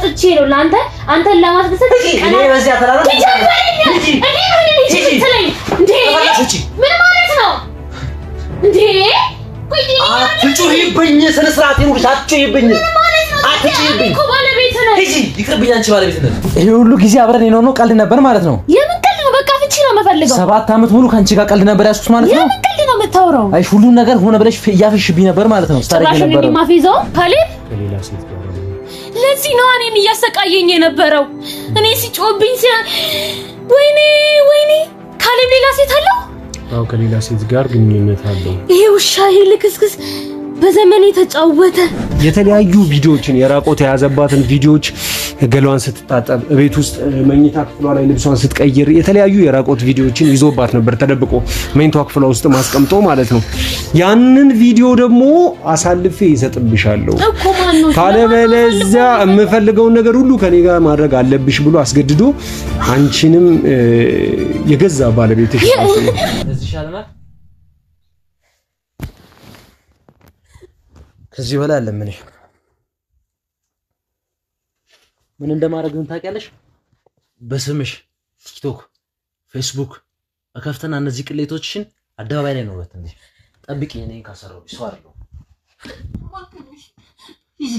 ሰጥቼ ነው ላንተ አንተን ለማስደሰት እኔ በዚህ አተላላ ምን ማለት ነው እንዴ አትጩሂብኝ ስነ ስርዓት ይኑርሽ አትጩሂብኝ አትጩሂብኝ እኮ ባለቤት ነው እጂ ይቅርብኝ አንቺ ባለቤት ነሽ ይሄ ሁሉ ጊዜ አብረን የኖርነው ቀልድ ነበር ማለት ነው የምን ቀልድ ነው በቃ ፍቺ ነው መፈልገው 7 አመት ሙሉ ካንቺ ጋር ቀልድ ነበር ያስኩት ማለት ነው የምን ቀልድ ነው የምታወራው አይ ሁሉ ነገር ሆነ ብለሽ ያፍሽብኝ ነበር ማለት ነው ስታረጊ ነበር ራሽን ማፊዛው ካሌብ ከሌላ ሴት ጋር ለዚህ ነው እኔን እያሰቃየኝ የነበረው እኔ ሲጮብኝ ወይኔ ካሌብ ሌላ ሴት አለው አው ከሌላ ሴት ጋር ግንኙነት አለው ይሄ ውሻ ይሄ ልክስክስ በዘመኔ ተጫወተ የተለያዩ ቪዲዮዎችን የራቆት ያዘባትን ቪዲዮዎች ገሏን ስትጣጣብ ቤት ውስጥ መኝታ ክፍሏ ላይ ልብሷን ስትቀይር የተለያዩ የራቆት ቪዲዮዎችን ይዞባት ነበር ተደብቆ መኝታ ክፍሏ ውስጥ ማስቀምጦ ማለት ነው ያንን ቪዲዮ ደግሞ አሳልፌ ይሰጥብሻለሁ ካለበለዚያ የምፈልገው ነገር ሁሉ ከኔ ጋር ማድረግ አለብሽ ብሎ አስገድዶ አንቺንም የገዛ ባለቤትሽ እዚህ ሻለና ከዚህ በላይ አለምንሽ ምን እንደማረግን ታውቂያለሽ በስምሽ ቲክቶክ ፌስቡክ አከፍተና እነዚህ ቅሌቶችሽን አደባባይ ላይ ነው ወጥተን ጠብቂ እኔን ካሰራው ይስዋርሉ ይዚ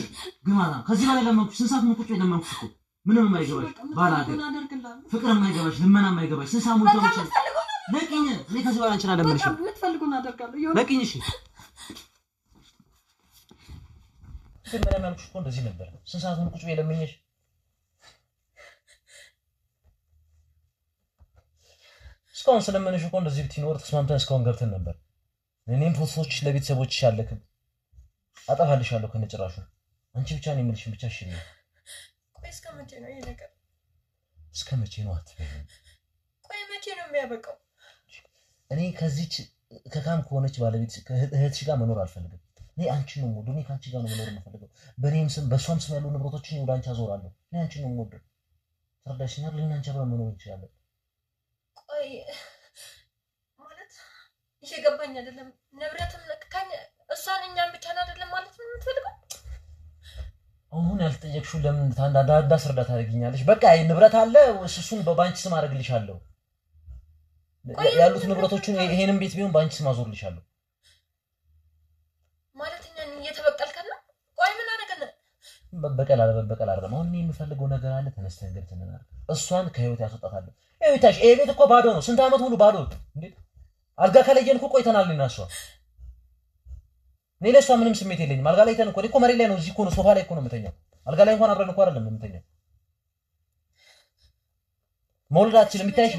ግማና ከዚህ በላይ ለማንኩ ስንሳት ነው ቁጭ ለማንኩ እኮ ምንም የማይገባሽ ባላገ ፍቅር የማይገባሽ ልመና የማይገባሽ ስንሳት ሙሉ ተመቸ ለቂኝ እኔ ከዚህ በላይ አንቺን አለምንሽ ምትፈልጉና አደርጋለሁ ለቂኝ እሺ መጀመሪያ ማልኩሽ እኮ እንደዚህ ነበር ስንሳት ነው ቁጭ ለምኝሽ እስካሁን ስለምንሽ እኮ እንደዚህ ብትኖር ተስማምተን እስካሁን ገብተን ነበር እኔም ፎቶዎች ለቤተሰቦችሽ አለክ አጠፋልሻለሁ ከነጭራሹ አንቺ ብቻ ነው የምልሽ ብቻ እሺ ነው ቆይ እስከመቼ ነው ይሄ ነገር እስከመቼ ነው አትበይ ቆይ መቼ ነው የሚያበቃው እኔ ከዚች ከካም ከሆነች ባለቤት እህትሽ ጋር መኖር አልፈልግም እኔ አንቺን ነው ሞዶ እኔ ካንቺ ጋር ነው መኖር የምፈልገው በኔም ስም በሷም ስም ያሉ ንብረቶችን ወደ አንቺ አዞራለሁ እኔ አንቺን ነው ሞዶ ተረዳሽኛል ለኔ አንቺ አብረን መኖር እንችላለን ቆይ ማለት እየገባኝ አይደለም ንብረትም ለካኝ እሷን እኛን ብቻ አይደለም ማለት ነው የምትፈልገው አሁን ያልተጠየቅሽው ለምን ታንዳዳ ስርዳታ ታደርጊኛለሽ በቃ አይ ንብረት አለ እሱን በባንቺ ስም አደርግልሻለሁ ያሉት ንብረቶችን ይሄንን ቤት ቢሆን ባንቺ ስም አዞርልሻለሁ ማለት እኛን እየተበቀልከና ቆይ ምን አደረገን በበቀል አይደለም አሁን እኔ የምፈልገው ነገር አለ ተነስተን ገብተናል እሷን ከህይወት ያስወጣታለሁ እዩታሽ ይሄ ቤት እኮ ባዶ ነው ስንት አመት ሙሉ ባዶ እንዴ አልጋ ከለየን እኮ ቆይተናል እናሷ እኔ ለሷ ምንም ስሜት የለኝም አልጋ ላይ ተንኮ እኮ መሬት ላይ ነው እዚህ እኮ ነው ሶፋ ላይ እኮ ነው የምተኛው አልጋ ላይ እንኳን አብረን እኮ አይደለም የምተኛው ሞልዳችን የሚታይሽ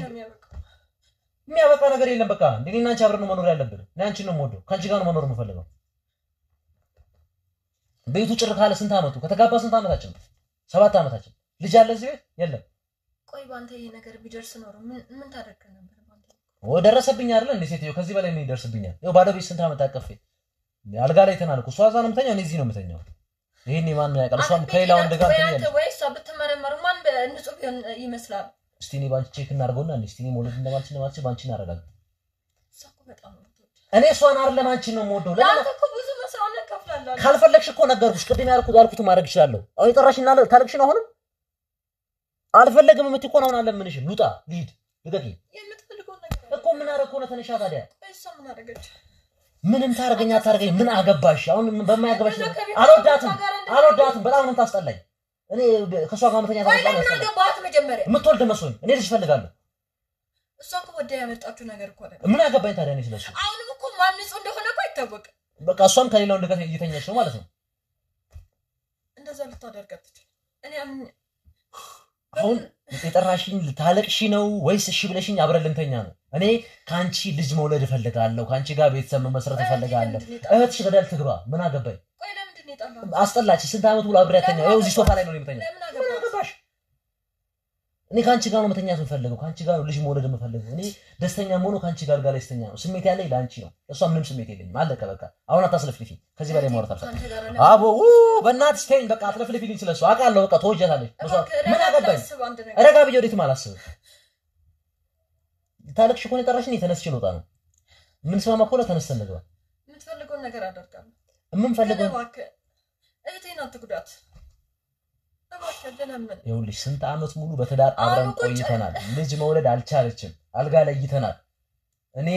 የሚያበቃ ነገር የለም በቃ እንደኔና አንቺ አብረን ነው መኖር ያለብን እኔ አንቺን ነው የምወደው ካንቺ ጋር ነው መኖር የምፈልገው ቤቱ ጭር ካለ ስንት አመቱ ከተጋባ ስንት አመታችን 7 አመታችን ልጅ አለ እዚህ ቤት የለም ቆይ ባንተ ይሄ ነገር ቢደርስ ነው ምን ታደርግ ነበር ባንተ ወደረሰብኝ አይደል እንዴ ሴትዮ ከዚህ በላይ ምን ይደርስብኛል ይኸው ባዶ ቤት ስንት አመት አቀፈ አልጋ ላይ ተናልኩ እሷ እዛ ነው የምተኛው እኔ እዚህ ነው የምተኛው ይሄኔ ማን ነው ያቀር እሷም ከሌላው እንደጋር ትያለሽ ወይስ ብትመረመሩ ማን በንጹህ ቢሆን ይመስላል እስቲ እኔ ባንቺ ቼክ እናርገውና እስቲ እኔ ሞልድ እንደማልች ነው ማለት ባንቺ እናረጋግ ሰው በጣም ነው እኔ እሷን አይደለም አንቺን ነው የምወደው ለአንተ እኮ ብዙ መስዋዕት ከፍላለሁ ካልፈለግሽ እኮ ነገርኩሽ ቅድም ያልኩት ማድረግ ይችላልው አሁን የጠራሽና ታልክሽ ነው አሁን አልፈለግም የምትቆን አሁን አለምንሽ ሉጣ ሊድ ልቀቂ የምትፈልገው ነገር እኮ ምን አረኮ ነው ተነሻ ታዲያ እሷ ምን አደረገች ምንም ታርገኝ ምን አገባሽ አሁን በማያገባሽ አልወዳትም በጣም ነው ታስጠላኝ እኔ ከሷ ጋር መተኛ ታስጠላኝ ምን አገባት መጀመሪያ የምትወልድ መስሎኝ እኔ ልጅ ፈልጋለሁ እሷ እኮ ወደ ያመጣችሁ ነገር እኮ አይደል ምን አገባኝ ታዲያ እኔ ስለሱ አሁንም እኮ ማንጹ እንደሆነ እኮ አይታወቅም በቃ እሷም ከሌላው እንደገና እየተኛች ነው ማለት ነው እንደዛ ልታደርጋት እኔ አሁን የጠራሽኝ ልታለቅሽ ነው ወይስ እሺ ብለሽኝ አብረን ልንተኛ ነው እኔ ካንቺ ልጅ መውለድ እፈልጋለሁ ካንቺ ጋር ቤተሰብ መመስረት እፈልጋለሁ እህትሽ ገደል ትግባ ምን አገባኝ ቆይ ለምንድን ነው የጠራው አስጠላች ስንት አመት ሙሉ አብሬያተኛ ይኸው እዚህ ሶፋ ላይ ነው የምተኛው ምን አገባሽ እኔ ካንቺ ጋር ነው መተኛት የምፈልገው ካንቺ ጋር ነው ልጅ መውለድ የምፈልገው እኔ ደስተኛ ሆኖ ካንቺ ጋር ላይ ስተኛ ነው ስሜት ያለኝ ላንቺ ነው እሷ ምንም ስሜት የለኝም አለቀ በቃ አሁን አታስለፍልፊ ከዚህ በላይ ማውራት አልፈልግም አቦ በእናትሽ ተይኝ በቃ አትለፍልፊልኝ ስለሱ አውቃለሁ በቃ ተወጀታለሽ ምን አገባኝ ረጋ ብዬ ወዴትም አላስብም ታለቅሽ እኮ ነው የጠራሽኝ ተነስቼ ልወጣ ነው ምን ስማማ እኮ ተነስተን እንግባ የምትፈልገው ነገር አደርጋለሁ ምን ፈልገው እህቴን አትጉዳት እባክህ ሸደናምን ይኸውልሽ ስንት ዓመት ሙሉ በትዳር አብረን ቆይተናል ልጅ መውለድ አልቻለችም አልጋ ላይ ይተናል እኔ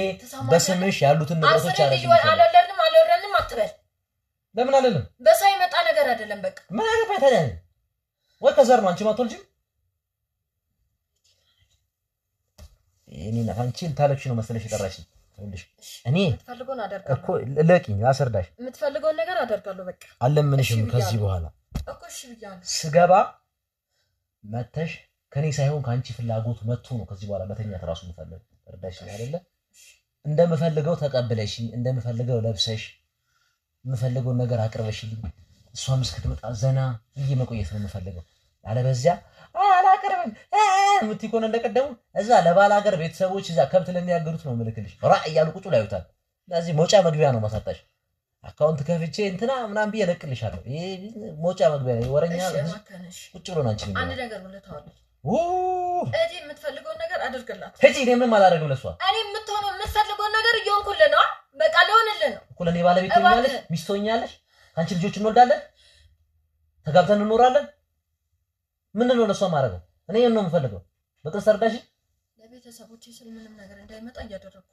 በስምሽ ያሉትን ንብረቶች አልወረንም አትበል ለምን አለንም በሳይ መጣ ነገር አይደለም በቃ ምን አገባኝ ታዲያ ወይ ከዘር ነው አንቺ ማትወልጂም እኔና አንቺን ታለቅሽ ነው መሰለሽ የጠራሽኝ ይኸውልሽ እኔ የምትፈልገውን አደርጋለሁ እኮ ለቂኝ አሰርዳሽ የምትፈልገውን ነገር አደርጋለሁ በቃ አለምንሽም ከዚህ በኋላ እኮ እሺ ብያለሁ ስገባ መተሽ ከኔ ሳይሆን ካንቺ ፍላጎት መጥቶ ነው ከዚህ በኋላ መተኛት ራሱ የምፈልገው እርዳሽ አይደለ እንደምፈልገው ተቀበለሽኝ እንደምፈልገው ለብሰሽ የምፈልገው ነገር አቅርበሽልኝ እሷም እስክትመጣ ዘና መቆየት ነው የምፈልገው ያለበዚያ አላቀርብም ምትይኮን እንደቀደሙ እዛ ለባል ሀገር ቤተሰቦች እዛ ከብት ለሚያገዱት ነው ምልክልሽ ራይ ያሉ ቁጭ ላይ ይውታል ለዚህ ሞጫ መግቢያ ነው ማሳጣሽ አካውንት ከፍቼ እንትና ምናምን ብዬ ለቅልሻለሁ ይሄ ሞጫ መግቢያ ነው ወረኛ ቁጭ ብሎ ነው አንቺ አንድ ነገር ብለታው እዲ የምትፈልገው ነገር አድርግላት እጂ እኔ ምንም አላደርግም ለሷ እኔ የምትሆነው የምትፈልገው ነገር እየሆንኩልህ ነው በቃ ለሆነልህ ነው እኮ ለኔ ባለቤት ሆኛለሽ ሚስት ሆኛለሽ አንቺ ልጆች እንወልዳለን ተጋብተን እንኖራለን ምንድነው ለሷ ማረገው እኔ ነው የምፈልገው በቅርስ ሰርዳሽ ለቤተሰቦቼ ስለ ምንም ነገር እንዳይመጣ እያደረኩ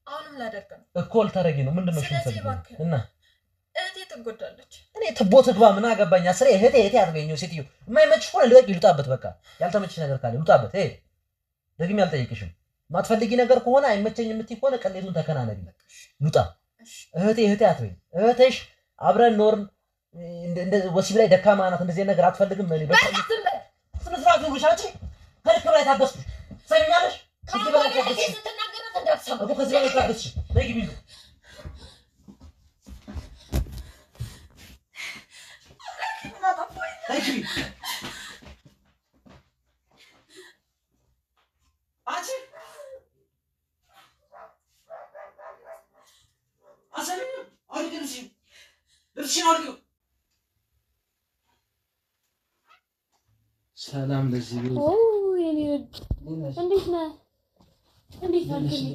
አሁንም ላደርግ ነው እኮ ልታረጊ ነው ምንድነው የምትፈልጊው እና እህቴ ትጎዳለች እኔ ትቦ ትግባ ምን አገባኝ አስሬ እህቴ አትገኘው ሴትዮ የማይመችሽ ሆነ ልወቂ ልውጣበት በቃ ያልተመችሽ ነገር ካለ ልውጣበት ደግሜ አልጠይቅሽም ማትፈልጊ ነገር ከሆነ አይመቸኝ የምትይ ከሆነ ቀሌቱን ተከናነቢ ልውጣ እህቴ አትበይ እህቴሽ አብረን ኖርን እንደ ወሲብ ላይ ደካማ ናት እንደዚህ ነገር አትፈልግም እኔ በቃ ስንፍራቱ ልሻቺ ከልክ ላይ ታገስኩ ሰኛለሽ ከዚህ በላይ ታገስኩ ስትናገራት እንዳትሰማ እኮ ከዚህ በላይ ታገስኩ ነይ ግቢ Thank you. Achi. Asali, arki duruşun. Duruşun arki. Selam lezzetli. Oo yeni. እንዴት ነህ? እንዴት አልከኝ?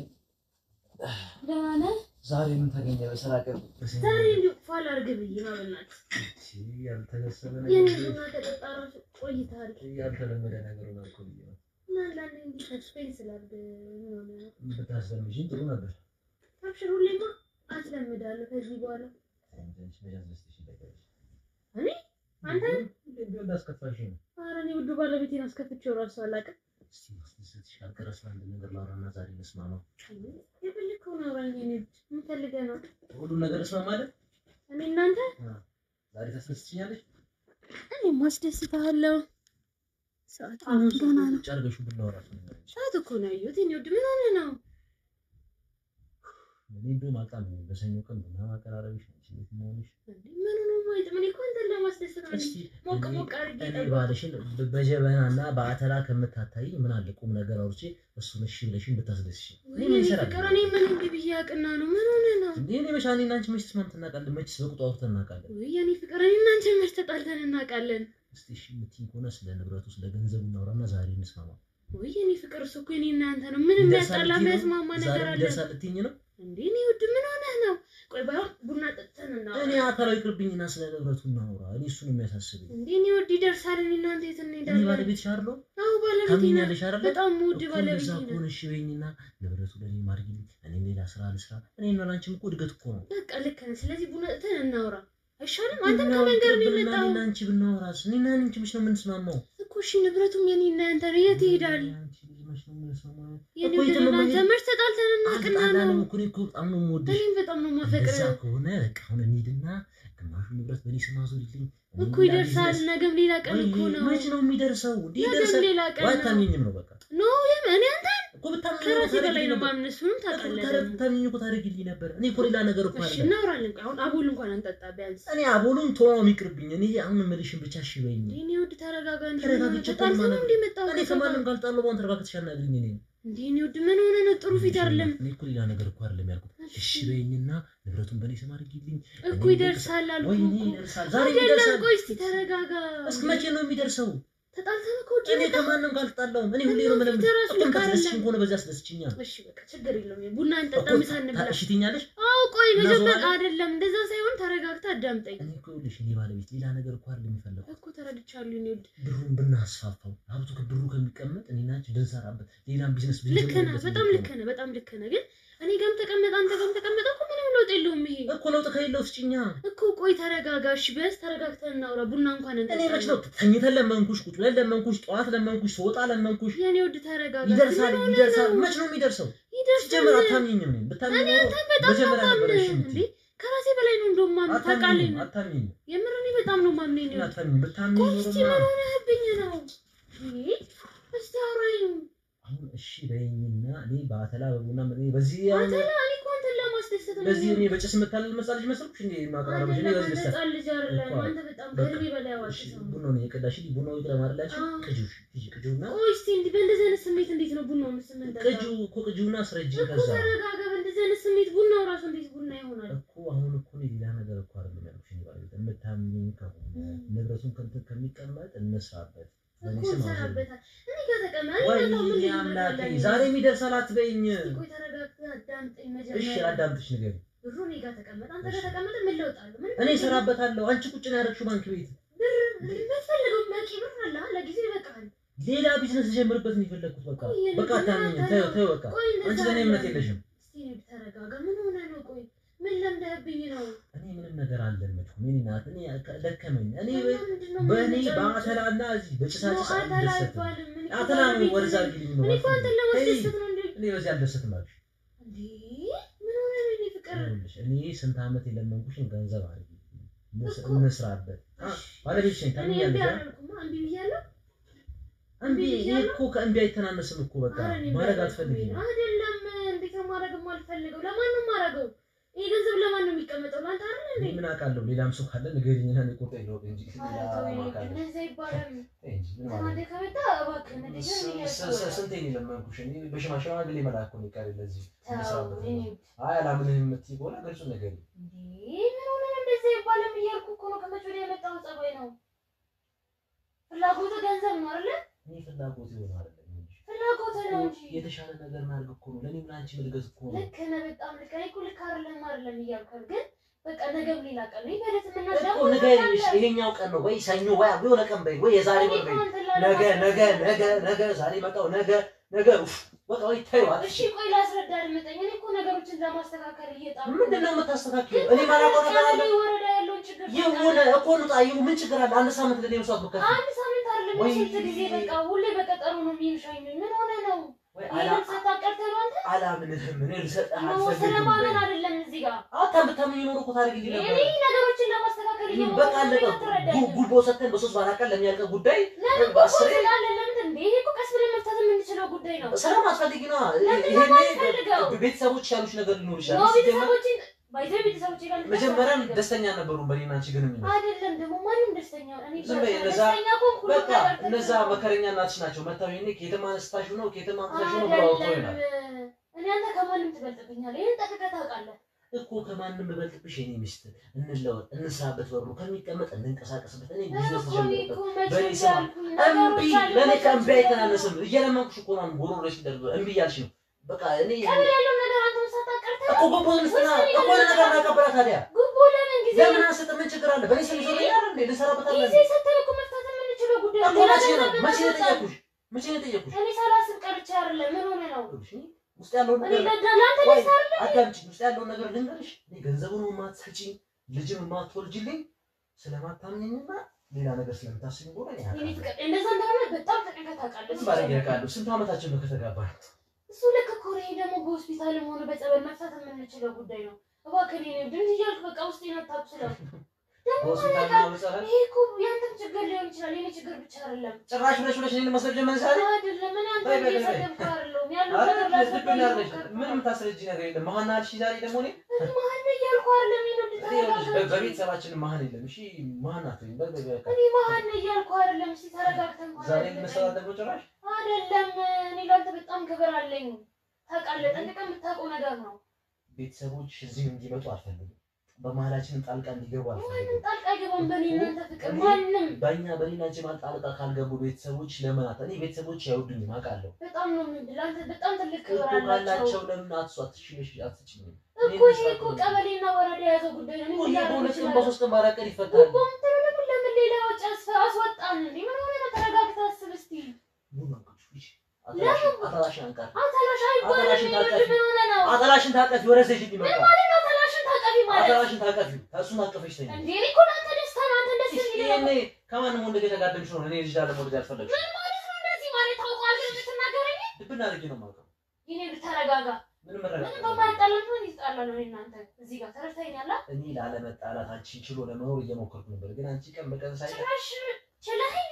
ደህና ነህ? ዛሬ ምን ተገኘ በስራ ቀን? ዛሬ እንዲሁ ፋል አድርገህ ብዬ ነው እናት ያልተገሰበ የኔ ነገር ቡና ተጠጣራ ቆይታል ያልተለመደ ነገር ነው እኮ ነው ምናምን እንዲህ ሰስፔንስ ላድርግ ነው በታሰብሽኝ ጥሩ ነበር አብሽር ሁሌማ አስለምዳለሁ ከዚህ በኋላ እኔ አንተ እንደው እንዳስከፋሽ ነው ኧረ እኔ ውዱ ባለቤቴን አስከፍቼው እራሱ አላውቅም እስቲ ካልቀረስ አንድ ነገር ላውራና ዛሬ እንስማ ነው የፈለከው ነው አውራኝ እኔ ምን ፈልገህ ነው ሁሉን ነገር እስማማለን እኔ እናንተ ዛሬ ታስደስትኛለሽ እኔ ማስደስታለሁ ሰዓት ገና ነው ጫርገሹ ብናወራ ሰዓት እኮ ነው ያየሁት እኔ ውድ ምን ሆነ ነው እኔ እንደው ማጣም በሰኞ ቀን ቡና ማቀራረብሽ እንዴት መሆንሽ ምን ነው ማለት ምን እኮ እንትን ለማስደሰት ነው ሞቅ አድርጌ እኔ ባልሽን በጀበናና በአተላ ከምታታይ ምን አለ ቁም ነገር አውርቼ እሱን እሺ ብለሽኝ ብታስደስሽ ምን ይሰራል እኔ ምን እንዲህ ብዬ አቅና ነው ምን ሆነ ነው እኔ መሻኔና አንቺ መች ተስማምተን እናውቃለን መች በቁጣ አውርተን እናውቃለን ወይ የኔ ፍቅር እኔ እና አንቺ መች ተጣልተን እናውቃለን እስቲ እሺ የምትይኝ ከሆነ ስለ ንብረቱ ስለ ገንዘቡ እናውራና ዛሬ እንስማማ ወይ የኔ ፍቅር እሱ እኮ እኔ እና አንተ ነው ምንም ያጣላ የሚያስማማ ነገር አለ ደርሳል ልትይኝ ነው እንዴ እኔ ውድ ምን ሆነህ ነው ቆይ ባይሆን ቡና ጠጥተን እናውራ እኔ አተላው ይቅርብኝና ስለ ንብረቱ እናውራ እኔ እሱ ነው የሚያሳስበኝ እንዴ እኔ ውድ ይደርሳል እኔ እና አንተ የት እንሄዳለን እኔ ባለቤትሽ አይደለሁ አዎ ባለቤቴ ታምኛለሽ አይደል በጣም ውድ ባለቤቴ ነው እኮ እሺ በይኝና ንብረቱ ለኔ ማርጊልኝ እኔ ሌላ ስራ ልስራ እኔ እና አንቺም እኮ እድገት እኮ ነው በቃ ልክ ነህ ስለዚህ ቡና ጠጥተን እናውራ አይሻልም አንተም ከመንገር ነው የመጣው እኔና አንቺ ብናወራስ እኔና አንቺ ምንሽ ነው የምንስማማው እኮ እሺ ንብረቱም የኔ እና አንተ ነው የት ይሄዳል የኔ እናንተ መች ተጣልተን እናውቅና ነው እኮ እኮ በጣም ነው የምወድሽ እኔም በጣም ነው የማፈቅርህ እዛ ከሆነ በቃ አሁን እንሂድና ግማሹ ንብረት በኔ ስም አዙሪልኝ እኮ ይደርሳል ነገም ሌላ ቀን እኮ ነው መች ነው የሚደርሰው ነገም ሌላ ቀን ነው ዋታኝም ነው በቃ ኖ እኔ አንተ እኮ በጣም ከራሴ በላይ ነው ማምነሱን ታውቃለህ ታምኝ እኮ ታረግልኝ ነበር እኔ እኮ ሌላ ነገር እኮ እሺ እናውራለን አሁን አቦል እንኳን አንጠጣ ቢያንስ እኔ አቦሉን ቶሎ ይቅርብኝ እኔ አሁን መልሽን ብቻ እሺ በይኝ እኔ ውድ ተረጋጋ እንዴ ተረጋግቼ ነው እንደመጣው እኔ ከማንም ጋር ጣለው ባን ተረጋግተሽ አናግሪኝ እኔ እንዴ እኔ ውድ ምን ሆነ ነው ጥሩ ፊት አይደለም እኔ እኮ ሌላ ነገር እኮ አይደለም ያልኩት እሺ በይኝና ንብረቱን በኔ ስም አድርጊልኝ እኮ ይደርሳል አልኩ ወይ ይደርሳል ዛሬ ይደርሳል ቆይ እስቲ ተረጋጋ እስከ መቼ ነው የሚደርሰው ተጣልተን ከውጭ እኔ ከማንም ጋር አልጣላሁም እኔ ሁሌ ነው ምንም ተስደስችኝ ሆነ በዛ አስደስችኛ እሺ በቃ ችግር የለውም ቡና እንጠጣ ምሳ እንብላ እሺ ትኛለሽ አው ቆይ መጀመር አይደለም እንደዛ ሳይሆን ተረጋግታ አዳምጠኝ እኔ እኮ ልሽ እኔ ባለቤት ሌላ ነገር እኮ አይደለም የሚፈልገው እኮ ተረድቻለሁ እኔ ወድ ብሩን ብናስፋፋው ሀብቱ ብሩ ከሚቀመጥ እኔና አንቺ ብንሰራበት ሌላም ቢዝነስ ብንጀምርበት በጣም ልክ ነህ ግን እኔ ጋርም ተቀመጣ አንተ ጋርም ተቀመጣ እኮ ምንም ለውጥ የለውም ይሄ እኮ ለውጥ ከሌለው ስጭኛ እኮ ቆይ ተረጋጋሽ በስ ተረጋግተን እናውራ ቡና እንኳን እንጠጣ እኔ መች ነው ተኝተን ለመንኩሽ ቁጭ ብለን ለመንኩሽ ጠዋት ለመንኩሽ ስወጣ ለመንኩሽ የኔ ወድ ተረጋጋ ይደርሳል መች ነው የሚደርሰው ጀምር አታምኚኝም ነኝ ብታምኚኝ መጀመሪያ ነበር እሺ እንዴ ከራሴ በላይ ነው እንደውም ታውቃለኝ አታምኚኝ የምር እኔ በጣም ነው ማምነኝ ነው አታምኚኝ ብታምኚኝ ኖርማ ሆነህብኝ ነው እስቲ አውራኝ አሁን እሺ በይኝና እኔ ባተላ በቡና በዚህ ባተላ እኔ ኮንተን ለማስደሰት ነው በዚህ እኔ በጭስ መታለል መጻልጅ መስልኩሽ እንዴ ማቀራረብሽ እኔ በዚህ ደስታ ልጅ አይደለም አንተ በጣም ከርቢ በላይ አዋቂ ነው ቡናው ነው የቀዳሽ ቡናው ይቅደም አይደላችሁ ቅጁና ቆይ እስቲ እንዴ በእንደዚህ አይነት ስሜት እንዴት ነው ቡናው የምትሰማው ቅጁ እኮ ቅጁና አስረጅ ከዛ እኮ ተረጋጋ በእንደዚህ አይነት ስሜት ቡናው ራሱ እንዴት ቡና ይሆናል እኮ አሁን እኮ ሌላ ነገር እኮ አይደለም ያልኩሽ እኔ ባለቤት የምታምኚኝ ከሆነ ንብረቱን ከሚቀመጥ እንስራበት እኮ ሰራበታል እኔ ጋር ተቀመጥ ወይ አምላኬ ዛሬ የሚደርሳል አትበይኝ ቆይ ተረጋግተህ አዳምጠኝ መጀመሪያ እሺ አዳምጥሽ ነገር ብሩ እኔ ጋር ተቀመጥ አንተ ጋር ተቀመጥ ምን ለውጣለሁ እኔ ሰራበታለሁ አንቺ ቁጭ ነው ያደረግሽው ባንክ ቤት ብር በፈልገው በቂ ብር አለ ለጊዜው ይበቃል ሌላ ቢዝነስ ጀምርበት ነው የፈለኩት በቃ አታምኚኝ ተይው በቃ አንቺ ለኔ እምነት የለሽም እስቲ ተረጋጋ ምን ሆነ ነው ቆይ ምን ለምደህብኝ ነው እኔ ምንም ነገር አልለመድኩም እኔ ናት እኔ ደከመኝ እኔ በእኔ በአተላና እዚህ በጭሳጭስ አተላ ነው ወርዛ ግልኝ ነው እኔ እኮ አንተን ለማስደሰት ነው እንዴ እኔ በዚህ አልደሰትም አልሽ እንዴ ምን ሆነ ነው እኔ ፍቅር እኔ ስንት አመት የለመንኩሽን ገንዘብ አድርጊ እንስራበት ባለቤትሽ ነኝ ታምኛለሽ አንቢ ብያለሁ አንቢ እኮ ከእንቢ አይተናነስም እኮ በቃ ማረግ አትፈልጊም አይደለም እንዴት ነው ማረግም አልፈልገው ለማን ነው ማረገው ይሄ ገንዘብ ለማን ነው የሚቀመጠው ላንተ አይደል እንዴ ምን አውቃለሁ ሌላም ሰው ካለ ንገሪኝና እኔ ቁርጠኝ ነው እንጂ እንደዛ ይባላል እንጂ ምን ማለት ከመጣ እባክህ እንደዚህ ስንቴ ነው ለማንኩሽ እኔ በሽማሽማግሌ መላክ ነው ይቀር ለዚህ አይ አላምንህም የምትይ ከሆነ ግልጹ ነገር እንዴ ምን ሆነ እንደዚህ ይባላል እያልኩ እኮ ነው ከመቼ ወዲያ የመጣው ጸባይ ነው ፍላጎት ገንዘብ ነው አይደል እኔ ፍላጎት ይሆናል ፍላጎት ነው እንጂ የተሻለ ነገር ማድረግ እኮ ነው ለኔ ምን አንቺ መልገስ እኮ ነው ልክ ነህ በጣም ልክ ነህ እኮ ልክ አይደለም እያልኩ ግን በቃ ነገም ሌላ ቀን ነው ይበለት ምናደርገው እኮ ንገሪኝ ይሄኛው ቀን ነው ወይ ሰኞ ወይ የሆነ ቀን በይ ወይ የዛሬ ወር በይ ነገ ዛሬ መጣው ነገ በቃ ወይ ታይዋል እሺ ቆይ ላስረዳ አድምጠኝ እኔ እኮ ነገሮችን ለማስተካከል እየጣርኩ ምንድነው የምታስተካክለው እኔ ማላውቀው ነገር አለ ወረዳ ያለውን ችግር ይሁን እኮ ነው ታዩ ምን ችግር አለ አንድ ሳምንት ለኔ ወስዶ ከፍ አንድ ሳምንት አይደለም ስንት ጊዜ በቃ ሁሌ በቀጠሩ ነው የሚንሻኝ ምን ሆነ ነው ይሄን ሰጣቀርተህ ነው አንተ አላምንህም እኔ ልሰጥህ አልፈልግም ስለማመን አይደለም እዚህ ጋር አታምታምን ይኖር እኮ ታርግ ይል ነበር እኔ ነገሮችን ለማስተካከል በቃ አለቀ ጉልቦ ሰተን በሶስት ባላቀል ለሚያልቀ ጉዳይ በአስሬ ለምን እንዴ ይሄ እኮ ቀስ ብለን መፍታት የምንችለው ጉዳይ ነው ሰላም አስፈልጊ ነው ይሄኔ ቤተሰቦች ያሉሽ ነገር ሊኖር ይችላል ቤተሰቦችን ባይዘይ ቤተሰቦች ጋር መጀመሪያም ደስተኛ ነበሩ በእኔና አንቺ ግን ምን አይደለም ደግሞ ማንም ደስተኛ እኔ ደስተኛ ኮንኩ በቃ እነዛ መከረኛ እናትሽ ናቸው መታው ይሄኔ ከየተማ አንስታሽ ነው ከየተማ አንስታሽ ነው ብለው ይላል እኔ አንተ ከማንም ትበልጥብኛለህ ይሄን ጠቅቀህ ታውቃለህ እኮ ከማንም በበልጥብሽ የኔ ሚስት እንለወጥ እንስራበት በሩ ከሚቀመጥ እንንቀሳቀስበት እኔ ቢዝነስ ጀምረበት በኔ ሰማ እምቢ ለኔ ከእምቢ አይተናነስም እየለመንኩሽ እኮ ነው ጎሮሮሽ ደርበ እምቢ ያልሽ ነው በቃ እኔ ቀበል ያለው ነገር አንተ ሳታቀርተህ እኮ ጉቦ ልስጥና እኮ ነገር ናቀበላ ታዲያ ጉቦ ለምን ጊዜ ለምን አንሰጥ ምን ችግር አለ በኔ ሰው ይዞር ያለ እንዴ ልሰራበት አለ ጊዜ ሰተህ እኮ መፍታት የምንችለው ጉዳይ ነው መቼ ነው ጠየቁሽ እኔ ሳላስብ ቀርቼ አይደለም ምን ሆነ ነው ውስጥ ያለው ነገር ለአንተ ለሳርለ አዳምጪ ውስጥ ያለው ነገር ልንገርሽ እኔ ገንዘቡን ማትሰጪኝ ልጅም ማትወልጂልኝ ስለማታምኚኝና ሌላ ነገር ስለምታስቢኝ ጎራ እኔ ፍቅር እንደዛ እንደሆነ በጣም ተቀንቀህ ታውቃለህ ባረግ ያውቃለሁ ስንት አመታችን ነው ከተጋባን እሱ ልክ እኮ ነው ደግሞ በሆስፒታልም ሆነ በጸበል መፍታት የምንችለው ጉዳይ ነው እባክህ እኔ ድንት እያልኩ በቃ ውስጥ ይነታብስለው በሆስፒታል ነው በጸበል ይሄ እኮ ያንተም ችግር ሊሆን ይችላል የኔ ችግር ብቻ አይደለም ጭራሽ ብለሽ እኔን መስደብ ጀመርሽ አይደል አይደለም እኔ አንተ እየሰደብኩ አይደለም ያለው ነገር ላስረዳኝ ምንም ታስረጂ ነገር የለም መሀን አልሽ ዛሬ ደግሞ እኔ መሀን እያልኩ አይደለም ይሄን በቤተሰባችን መሀን የለም እሺ መሀን አትበይኝ በቃ እኔ መሀን እያልኩ አይደለም እስቲ ተረጋግተን ዛሬ መስራት ደግሞ ጭራሽ አይደለም እኔ ላንተ በጣም ክብር አለኝ ታውቃለህ ጠንቅቀህ የምታውቀው ነገር ነው ቤተሰቦች እዚህ እንዲመጡ አልፈልግም በመሃላችን ጣልቃ እንዲገቡ ማንም ጣልቃ አይገባም በእናንተ ፍቅር ማንም በእኛ ጣልቃ ካልገቡ ቤተሰቦች ለምን እኔ ቤተሰቦች ያውዱኝ አውቃለሁ በጣም ነው ምንድላንተ በጣም ትልቅ ክብር አላቸው ለምን አትሷትሽሽ አትችልም እኮ ይሄ እኮ ቀበሌና ወረዳ ያዘው ጉዳይ ነው ወይ በሁለቱም በሶስት ቀን ባራቀር ይፈታል እኮ ለምን ሌላ ወጪ አስወጣን እንዴ ምን ሆነ ነው ተረጋግተህ አስብ እስቲ አታላሽን ታቀፊ ወረሰሽ ይመጣ አታላሽን ታቀፊ እሱን አቀፈሽ ተኝ እንዴ እኮ አንተ ደስታ ነው አንተ ደስ ይለኝ ከማንም ወንድ ጋር ተጋደምሽ ነው እኔ ልጅ ዳለ ወንድ ጋር ፈለግሽ ምን ማለት ነው እንደዚህ ማለት ታውቃለህ እንድትናገረኝ ድብና አድርጌ ነው የማውቀው ይሄ ተረጋጋ ምንም መረጋጋት ምንም በማይጣላም ነው ይጣላል ነው እናንተ እዚህ ጋር ተረድተኛል እኔ ላለመጣላታችን ችሎ ለመኖር እየሞከርኩ ነበር ግን አንቺ ቀን በቀን ሳይቀር ችለኸኝ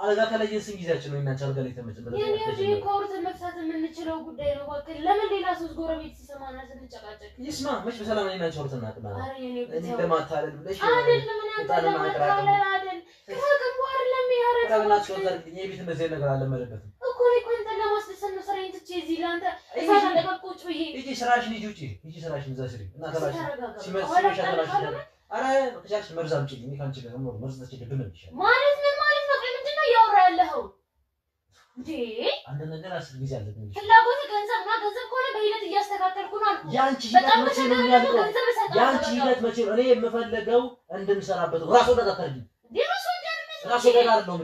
አልጋ ከለየን ስም ጊዜያችን ነው እናንተ አልጋ ላይ ተመጭበት የኔ ኮርት መፍታት የምንችለው ጉዳይ ነው ወከል ለምን ሌላ ሶስት ጎረቤት ሲሰማና ስንጨቃጨቅ ይስማ መች በሰላም ላይ ናቸው ወርተና ጥላ አረ የኔ እኔ ለማታለል ብለሽ አይደለም ምን ያንተለማታለል አይደል ከግንቡ አይደለም ያረጋው ታውቃላችሁ ወጣልኝ የቤት እንደዚህ ነገር አለመለበትም እኮ እኔ ኮንተ ለማስደሰት ነው ስራዬን ትቼ እዚህ ላንተ እሳት አለቀቆጭ ብዬ እጂ ስራሽን ይጂ እጂ ስራሽን እዛ ስሪ እና ተላሽ ሲመስ ተላሽ አረ ከቻልሽ መርዝ አምጪልኝ ካንቺ ጋር ነው መርዝ ተጨግብን ይችላል ማለት ምን ማለት ነው ምንድነው ያወራ ያለኸው እንዴ አንድ ነገር አስር ጊዜ አለብኝ ፍላጎት ገንዘብና ገንዘብ ከሆነ በሂደት እያስተካከልኩ ነው አልኩ ያንቺ ሂደት መቼ ነው የሚያልቀው ያንቺ ሂደት መቼ ነው እኔ የምፈልገው እንድንሰራበት ራስ ወዳድ አታርጊ እንዴ ራስ ወዳድ አይደለም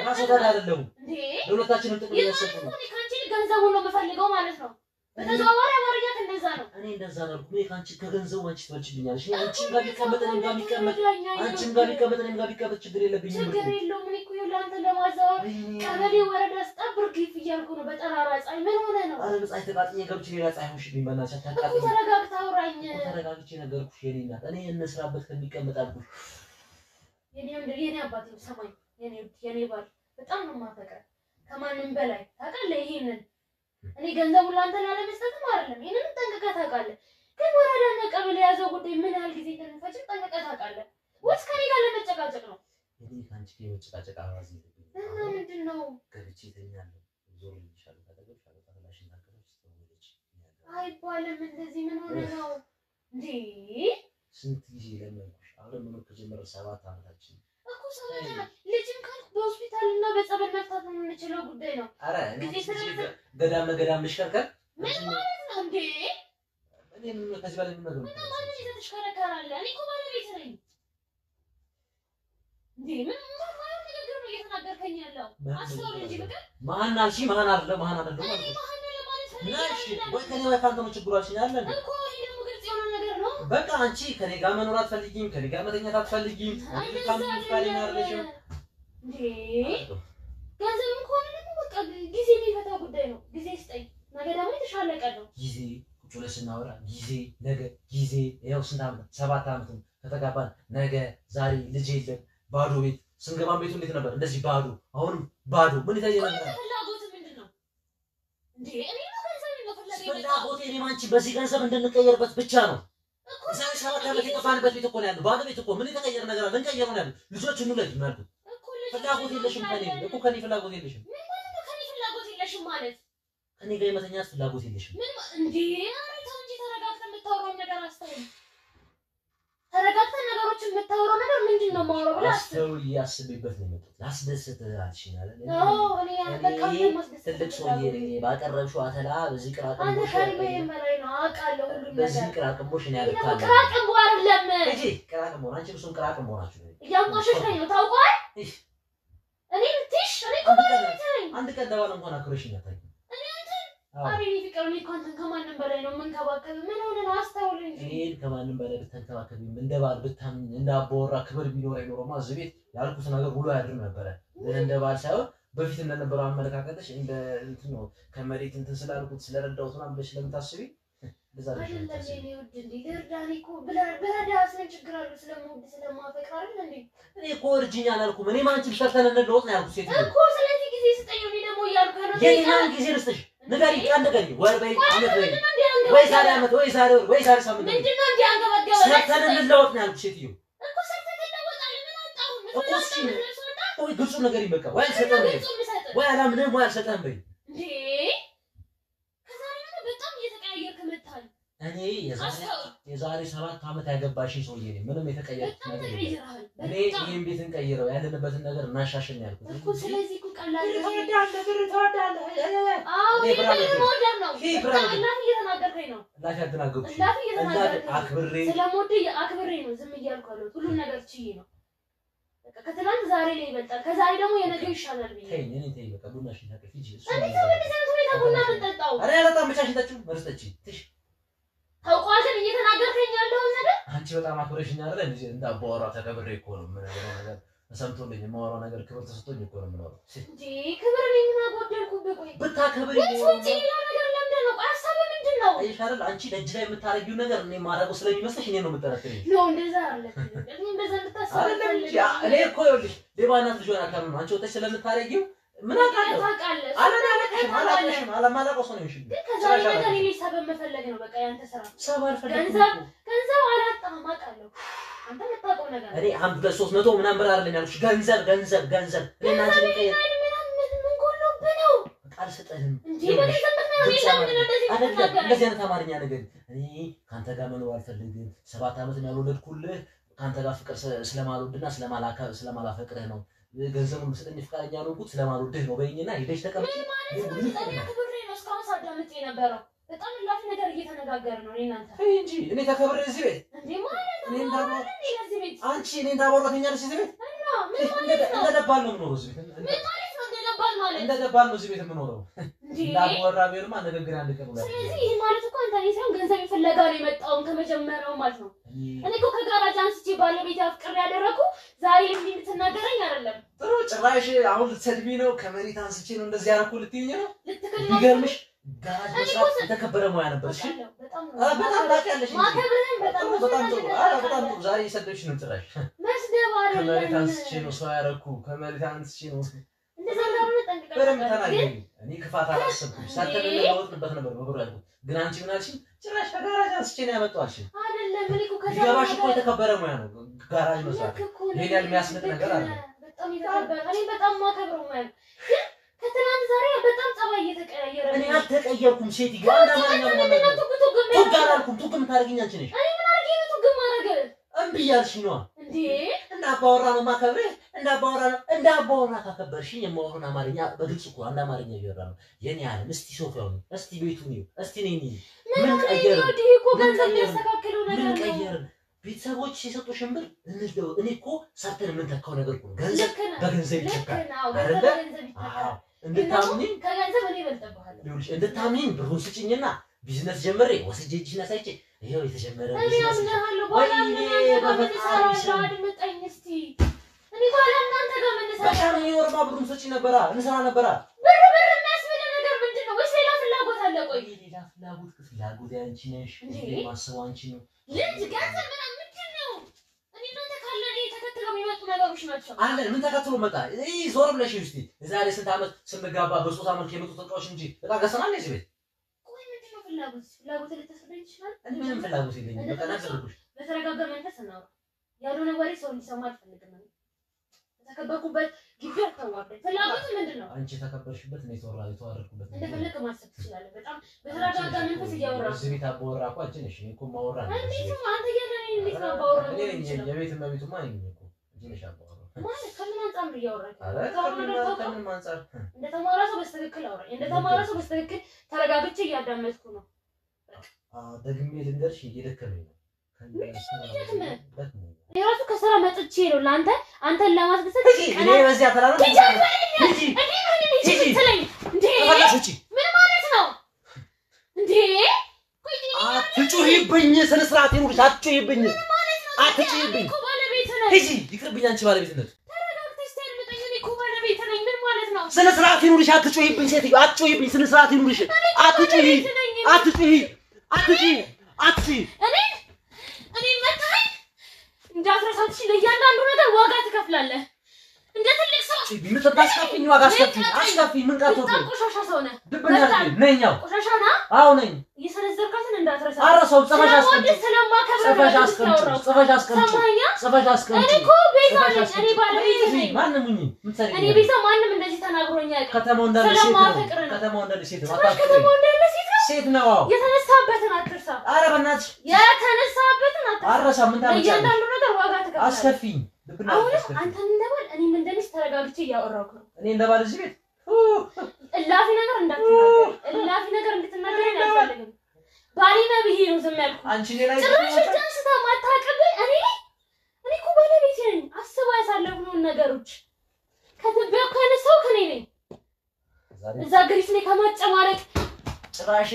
ራስ ወዳድ አይደለም እንዴ ለሁለታችንም ጥቅም ያሰብኩ ነው እኔ ካንቺ ገንዘቡን ነው የምፈልገው ማለት ነው በተዘዋዋሪ አማርኛ እንደዛ ነው እኔ እንደዛ ነው እኔ ካንቺ ከገንዘቡ አንቺ ትወልችልኛለሽ እኔ አንቺ ጋር ቢቀመጥ እኔም ጋር ቢቀመጥ አንቺም ጋር ቢቀመጥ እኔም ጋር ቢቀመጥ ችግር የለብኝም ችግር የለውም እኔ እኮ ለአንተ ለማዛወር ቀበሌ ወረዳ ስጠብር ግፍ እያልኩ ነው በጠራራ ፀሐይ ምን ሆነ ነው አረ በፀሐይ ተቃጥዬ ገብቼ ሌላ ፀሐይ ሆንሽብኝ በእናትሽ እኮ አታቃጥኝ ተረጋግተህ አውራኝ ተረጋግቼ ነገርኩሽ የኔ እናት እኔ እንስራበት ከሚቀመጥ አልኩሽ የኔ አባት ሰማኝ የኔ ባል በጣም ነው የማፈቅረው ከማንም በላይ ታውቃለህ ይሄንን እኔ ገንዘቡን ላንተ ላለመስጠትም አይደለም ይሄንን ጠንቅቀህ ታውቃለህ ግን ወረዳና ቀበሌ ያዘው ጉዳይ ምን ያህል ጊዜ እንደሚፈጅ ጠንቅቀህ ታውቃለህ ወይስ ከኔ ጋር ለመጨቃጨቅ ነው እኔ ካንቺ ጋር የመጨቃጨቅ አዋዝ እና ምንድነው ገብቼ ተኛለሁ ዞር ይሻል ታደርገሽ አለታላሽን ታከረሽ ተወለች አይባልም እንደዚህ ምን ሆነ ነው እንዴ ስንት ጊዜ ለመንኩሽ አሁን ምን ከጀመረ 7 አመታችን እኮ ሰውና ልጅም ካልኩ በሆስፒታል እና በጸበል መፍታት ነው የምንችለው ጉዳይ ነው አረ ገዳም ልሽከርከር ምን ማለት ነው እንዴ እኔ ምን ከዚህ በላይ ምን ነገር ምን ማለት ነው ተሽከረከራለህ እኔ እኮ ባለቤት ነኝ እንዴ ምን ማለት ነገር ነው እየተናገርከኝ ያለው አስተውል እንጂ በቃ ማን አልሽ ማን አይደለም ማለት ነው ናሽ ወይ ከኔ ወይ ካንተ ነው ችግሩ አልሽኝ አይደል እኮ ይሄ ደግሞ ግልጽ የሆነ ነገር ነው በቃ አንቺ ከኔ ጋር መኖር አትፈልጊም ከኔ ጋር መተኛት አትፈልጊም ካንተ ፍቃደኛ አይደለሽም እንዴ ገንዘብም ከሆነ ደግሞ በቃ ጊዜ የሚፈታው ጉዳይ ነው ጊዜ ስጠኝ ነገ ደግሞ የተሻለ ቀን ነው ጊዜ ቁጭ ብለን ስናወራ ጊዜ ነገ ጊዜ ያው ስንት ዓመት 7 ዓመት ከተጋባን ነገ ዛሬ ልጅ የለም ባዶ ቤት ስንገባን ቤቱ እንዴት ነበር እንደዚህ ባዶ አሁን ባዶ ምን ይታየኝ ነበር ፍላጎት ምንድነው እንዴ እኔ ነው ገንዘብ ነው ፍላጎት እኔ ማንቺ በዚህ ገንዘብ እንድንቀየርበት ብቻ ነው እዛ 7 ዓመት የጠፋንበት ቤት እኮ ነው ያለው ባዶ ቤት እኮ ምን የተቀየረ ነገር አለ እንቀየረው ነው ያለው ልጆች እንውለድ ነው ያልኩት ፍላጎት የለሽም ከኔ ፍላጎት የለሽም ምን ማለት ነው ከኔ ፍላጎት የለሽም ማለት ከኔ ጋር የመተኛት ፍላጎት የለሽም ምን እንዴ ኧረ ተው እንጂ ተረጋግተህ የምታወራው ነገር አስተውል ተረጋግተህ ነገሮችን የምታወራው ነገር ምንድነው ማውራው ብለህ አስተውል ያስብበት ነው የመጣው ላስደስትህ አልሽኝ አይደል እኔ በቃ ማስደሰት ትልቅ ሰውዬ ነኝ ባቀረብሽው አተላ በዚህ ቅራቅምቦሽ አንተ ከኔ በላይ ነው አውቃለሁ ሁሉ ነገር በዚህ ቅራቅምቦሽ ነው ያልካለ ቅራቅምቦ አይደለም እጂ ቅራቅምቦ አንቺ እሱን ቅራቅምቦ ናችሁ እያንቋሸሽኝ ነው ታውቀዋል እኔ ልትሽ እኔ አንድ ቀን ደባል እንኳን አክሮሽኝ አታውቂም እኔ አንተ አሬ ፍቅር እኔ አንተን ከማንም በላይ ነው የምንከባከብ ምን ሆነ ነው አስተውል እንጂ እኔን ከማንም በላይ ብትንከባከቢም እንደ ባል ብታምኝ እንደ አባወራ ክብር ቢኖር አይኖርማ እዚህ ቤት ያልኩት ነገር ሁሉ ያድር ነበረ እንደ ባል ሳይሆን በፊት እንደነበረው አመለካከትሽ እንደ እንትን ነው ከመሬት እንትን ስላልኩት ስለረዳሁት ምናምን ብለሽ ለምታስቢ ለዛ ነው እኔ ውድ እንዴ ለርዳኒ እኮ ብለዳስ ምን ችግር አለው ስለምወድ ስለማፈቅር አይደል እንዴ እኔ እኮ እርጅኛ አላልኩም እኔ ማንቺ ሰርተን እንለወጥ ነው ያልኩት ሴት እኮ ስለዚህ ጊዜ ስጠኝ እኔ ደግሞ እያልኩ ነው የኔን ጊዜ ልስጥሽ ንገሪ አንድ ቀን ወር በይ አመት በይ ወይ ዛሬ አመት ወይ ዛሬ ሳምንት ምንድነው እንዴ አንገበገበ ሰርተን እንለወጥ ነው ያልኩት ሴትዮ እኮ ሰርተን እንለወጣለን ምን አጣው እኮ እሺ ወይ ግልጹ ነገር ይበቃ ወይ አልሰጠም ወይ አላምንም ወይ አልሰጠም በይ እንዴ ከዛሬ ነው በጣም እየተቀያየርክ መጣል እኔ የዛሬ የዛሬ 7 ዓመት ያገባሽ ሰውዬ ነኝ ምንም የተቀየረች ነገር የለም እኔ ይሄን ቤት እንቀይረው ያለንበትን ነገር እናሻሽል ያልኩት እኮ ስለዚህ እኮ ቀላል ነው ተወዳለህ አዎ ይሄ ሞደር ነው እናት እየተናገርከኝ ነው እናት ያደናገርኩሽ እናት እየተናገርከኝ አክብሬ ስለሞደኝ አክብሬ ነው ዝም እያልኩ አለው ሁሉን ነገር ችዬ ነው በቃ ከትላንት ዛሬ ላይ ይበልጣል ከዛሬ ደግሞ የነገ ይሻላል ብዬ ተይ እኔ ተይ በቃ ቡናሽ ታቀፊ ጂ እሱ እኔ ሰው ቡና ምንጠጣው አረ ያለጣም ብቻሽ ታችሁ መርጠጪ ትሽ ታውቃለህ እየተናገርከኝ ያለው ነገር አንቺ በጣም አክብረሽኝ አይደል እንዴ እንዳባወራ ተከብሬ እኮ ነው ምን ነገር ሰምቶልኝ የማወራው ነገር ክብር ተሰጥቶኝ እኮ ነው የምኖረው እንዴ ክብር ነኝ ምን አጎደልኩብህ ቆይ ብታከብሪ ነው ሌላ ነገር ለምንድን ነው ቆይ ሀሳብ ምንድን ነው አይሻል አንቺ ደጅ ላይ የምታረጊው ነገር እኔ ማረገው ስለሚመስልሽ እኔ ነው የምጠረጥረኝ ነው እንደዛ አይደለም እኔ እንደዛ እንድታስብ እኔ እኮ ይኸውልሽ ሌባናት ልጅ ሆና ካሉ ነው አንቺ ወጥተሽ ስለምታረጊው ምን አውቃለሁ አላውቅሽም አላማላውቀው ሰው ነው የሚሽል ከዛሬ ነገር እኔ ሰበብ መፈለግ ነው በቃ ያንተ ስራ ሰባር ፈለግ ገንዘብ አላጣም አውቃለሁ አንተ የምታውቀው ነገር እኔ 300 ምናምን ብር አይደለም ያልኩሽ ገንዘብ እኔና አንቺ ምን ጎሎብህ ነው ቃል ሰጠህም እንዴ በገንዘብ ምክንያት እንደዚህ አይነት አማርኛ ነገር እኔ ካንተ ጋር መኖር አልፈልግም 7 ዓመት ያልወለድኩልህ ካንተ ጋር ፍቅር ስለማልወድና ስለማላፈቅርህ ነው ገንዘቡን መስጠኝ ፍቃደኛ ነው እንኩት ስለማልወድህ ነው በይኝና ሄደሽ ተቀመጪ ክብሬ ነው እስካሁን ሳዳምጥ የነበረው በጣም ላፊ ነገር እየተነጋገረ ነው እናንተ እንጂ እኔ ተከብሬ እዚህ ቤት እንዴ ማለት እኔ እንዳባው እዚህ ቤት አንቺ እኔ እንዳባውራተኛለሽ እዚህ ቤት እና ምን ማለት ነው እንደደባል ነው የምኖረው እዚህ ቤት ምን ማለት ነው እንደደባል ማለት እንደደባል ነው እዚህ ቤት የምኖረው እንዴ እንዳባወራ ቢሆንማ ንግግር አንድ ቀን ነው ስለዚህ ይሄ ማለት እኮ አንተ ይሄን ገንዘብ ይፈለጋ ነው የመጣው ከመጀመሪያው ማለት ነው እኔ እኮ ከጋራጅ አንስቼ ባለቤት አፍቅር ያደረኩ ዛሬ እንዲህ እንድትናገረኝ አይደለም ጥሩ ጭራሽ አሁን ልትሰድቢ ነው ከመሬት አንስቼ ነው እንደዚህ ያደረኩ ልትይኝ ነው ልትከልና ይገርምሽ ጋራጅ መስራት የተከበረ ሙያ ነበር እሺ በጣም ታውቂያለሽ ማከብረን በጣም ጥሩ በጣም ጥሩ ዛሬ የሰደብሽ ነው ጭራሽ መስደብ አይደለም ከመሬት አንስቼ ነው ሰው ያደረኩ ከመሬት አንስቼ ነው እንደዛ እንዳልሆነ ጠንቅቀህ በደንብ ተናገሪ እኔ ክፋት አላሰብኩም ሳተን ለወጥንበት ነበር በብሩ ያልኩት ግን አንቺ ምን አልሽኝ ጭራሽ ከጋራጅ አንስቼ ነው ያመጣሁሽ አይደለም እኔ እኮ ከዛ ይገባሽ እኮ የተከበረ ሙያ ነው ጋራጅ መስራት ይሄን ያህል የሚያስንቅ ነገር አለ በጣም የተከበረ እኔ በጣም ማከብረው ማለት ግን ከትናንት ዛሬ በጣም ጸባይ እየተቀያየረ እኔ አልተቀየርኩም ሴትዮ አንድ አማርኛ ነው ማለት ቱግ የምታደርጊኝ አንቺ ነሽ እኔ ምን አድርጌ ነው ቱግ ማድረግ እምቢ እያልሽኝ ነዋ እንዴ እንዳባወራ ነው ማከብርህ እንዳባወራ ካከበርሽኝ የማወራውን አማርኛ በግልጽ እኮ አንድ አማርኛ እያወራ ነው የኔ ዓለም እስቲ ሶፋውን እስቲ ቤቱን ይው እስቲ ነኝ ምን ቀየር እኮ ገንዘብ ያስተካክለው ነገር ምን ቀየር ቤተሰቦች ሲሰጡሽን ብር እንደው እኔ እኮ ሰርተን ምን ተካው ነገር እኮ ገንዘብ በገንዘብ ይተካል አይደለ እንድታምኚኝ ከገንዘብ እኔ እበልጥብሃለሁ ይኸውልሽ እንድታምኚኝ ብሩን ስጭኝና ቢዝነስ ጀምሬ ወስጄ እጅሽን አሳይቼ ይሄው የተጀመረ እኔ ቢዝነስ አምናለሁ ባላ አድምጠኝ እስቲ እኔ ባላ እናንተ ጋር መነሳት በቃ ነው የወርማ ብሩን ስጭኝ ነበራ እንሰራ ነበራ ብር የሚያስብል ነገር ምንድን ነው ወይስ ሌላ ፍላጎት አለ ቆይ ሌላ ፍላጎት ያንቺ ነሽ ማስበው አንቺ ነው ልጅ ገንዘብ ምንድን ነው እኔ እናንተ ካለ እኔ ተከትለው የሚመጡ ነገሮች ናቸው አለ ምን ተከትሎ መጣ ዞር ብለሽ እስቲ ዛሬ ስንት ዓመት ስንጋባ በስጦታ መልክ የመጡት እቃዎች እንጂ በቃ ገሰናል እዚህ ቤት ቆይ ምንድን ነው ፍላጎት ልታስረዳኝ ይችላል እኔ ምንም ፍላጎት የለኝም በቃ ነገርኩሽ በተረጋጋ መንፈስ እናውራ ያልሆነ ወሬ ሰው እንዲሰማ አልፈልግም ተከበርኩበት ግቢ አታዋርደኝ ፍላጎት ምንድን ነው አንቺ ተከበርሽበት እኔ ተዋረድኩበት እንደፈለክ ማሰብ ትችላለህ በጣም በተረጋጋ መንፈስ እያወራ እዚህ ቤት አባወራ እኮ አንቺ ነሽ እኔ እኮ ማወራ ነው እንዴት ነው አንተ ያለኝ እንዴት ነው አባወራ ነው የቤት እመቤቱማ ነኝ እኮ አንቺ ነሽ አባወራ ማለት ከምን አንጻር ነው እያወራህ ከምን አንጻር እንደተማረ ሰው በስተክክል አውራ እንደተማረ ሰው በስተክክል ተረጋግቼ እያዳመጥኩ ነው ደግሜ ልንገርሽ እየደከመኝ ነው የራሱ ከስራ መጥቼ ነው ለአንተ አንተን ለማስደሰት እኔ በዚያ ተራራ ምን ማለት ነው እንዴ አትጩሂብኝ ስነ ስርዓት ይኑርሽ አትጩሂብኝ አትጩሂብኝ ሂጂ ይቅርብኝ አንቺ ባለቤትነት ተረጋግተሽ ታድምጠኝ እኔ እኮ ባለቤት ነኝ ምን ማለት ነው ስነ ስርዓት ይኑርሽ አትጩሂብኝ ሴትዮ አትጩሂብኝ ስነ ስርዓት ይኑርሽ አትጩሂ እኔ መታኝ እንዳትረሳትሽ ለእያንዳንዱ ነገር ዋጋ ትከፍላለህ እንደ ትልቅ ሰው ምትታስከፍኝ ዋጋ አስከፍኝ ምን ቀርቶት ነው ቆሻሻ ሰው ነህ ድብና ነኛው ቆሻሻ ነህ አዎ ነኝ እየሰነዘርካትን እንዳትረሳ አረሰው ጽፈሽ እኔ እኮ ቤዛ ነኝ እኔ ባለቤት ነኝ ማንም እኔ ቤዛ ማንም እንደዚህ ተናግሮኝ ያውቃል ከተማው እንዳለ ሴት ነው ሴት ነው የተነሳበትን አትርሳ ኧረ በእናትሽ የተነሳበትን አረሳ ምን ታመጫለሽ እያንዳንዱ ነገር ዋጋ ተከፍሏል አስከፊኝ ልብና አሁን አንተ እንደባል እኔ ምን እንደምስ ተረጋግቼ እያወራሁ ነው እኔ እንደባል እዚህ ቤት እላፊ ነገር እንዳትናገር እላፊ ነገር እንድትናገር አልፈልግም ባሌ ነብዬ ነው ዝም ያልኩት አንቺ ሌላ ጭራሽ ተንስታ ማታቀበይ እኔ እኮ ባለቤቴ ነኝ አስባ ያሳለፍነውን ነገሮች ከትቢያው ከነሳው ከኔ ነኝ እዛ ግሪስ ላይ ከማጨማለቅ ጭራሽ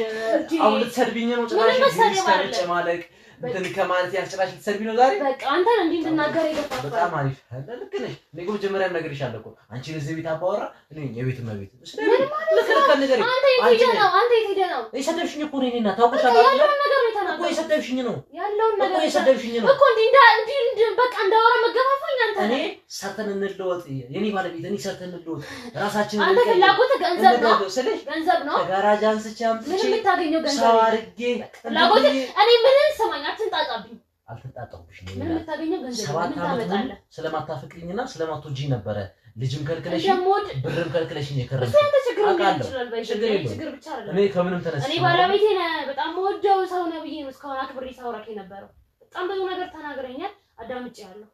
አሁን ልትሰድቢኝ ነው ጭራሽ ግሪስ ከማጨማለቅ እንትን ከማለት ያልጭራሽ ልትሰድቢ ነው ዛሬ በቃ አንተ እንዴ እንድናገር ይገፋፋል በጣም አሪፍ ልክ ነሽ እኔ እኮ መጀመሪያም ነግሬሻለሁ እኮ አንቺ ለዚህ ቤት አባወራ እኔ የቤት መቤት ልክ ነገር አንተ የት ነው የሰደብሽኝ እኮ ነኝ እና ታውቁሻለሁ ያለውን ነገር ነው ተናገር እኮ የሰደብሽኝ ነው ያለውን ነገር እኮ የሰደብሽኝ ነው እኮ እንዴ በቃ እንዳወራ መገፋፋኝ አንተ እኔ ሰርተን እንለወጥ የኔ ባለቤት እኔ ሰርተን እንለወጥ ራሳችንን አንተ ፍላጎት ገንዘብ ነው ስለሽ ገንዘብ ነው ከጋራጅ አንስቼ አምጥቼ ምን የምታገኘው ገንዘብ ሰው አድርጌ ፍላጎት እኔ ምንም ሰማኝ አትንጣጣብኝ አልተጣጣሁሽ ነው ምን የምታገኘው ገንዘብ ምን ታመጣለህ ስለማታፈቅሪኝና ስለማትወጂኝ ነበረ ልጅም ከልክለሽ ደሞድ ብርም ከልክለሽኝ የከረምሽ አንተ ችግር ችግር ብቻ አይደለም እኔ ከምንም ተነስቼ እኔ ባለቤቴ ነህ በጣም ወደው ሰው ነው ብዬ ነው እስካሁን አክብሬ ሳውራክ የነበረው በጣም ብዙ ነገር ተናግረኛል አዳምጬያለሁ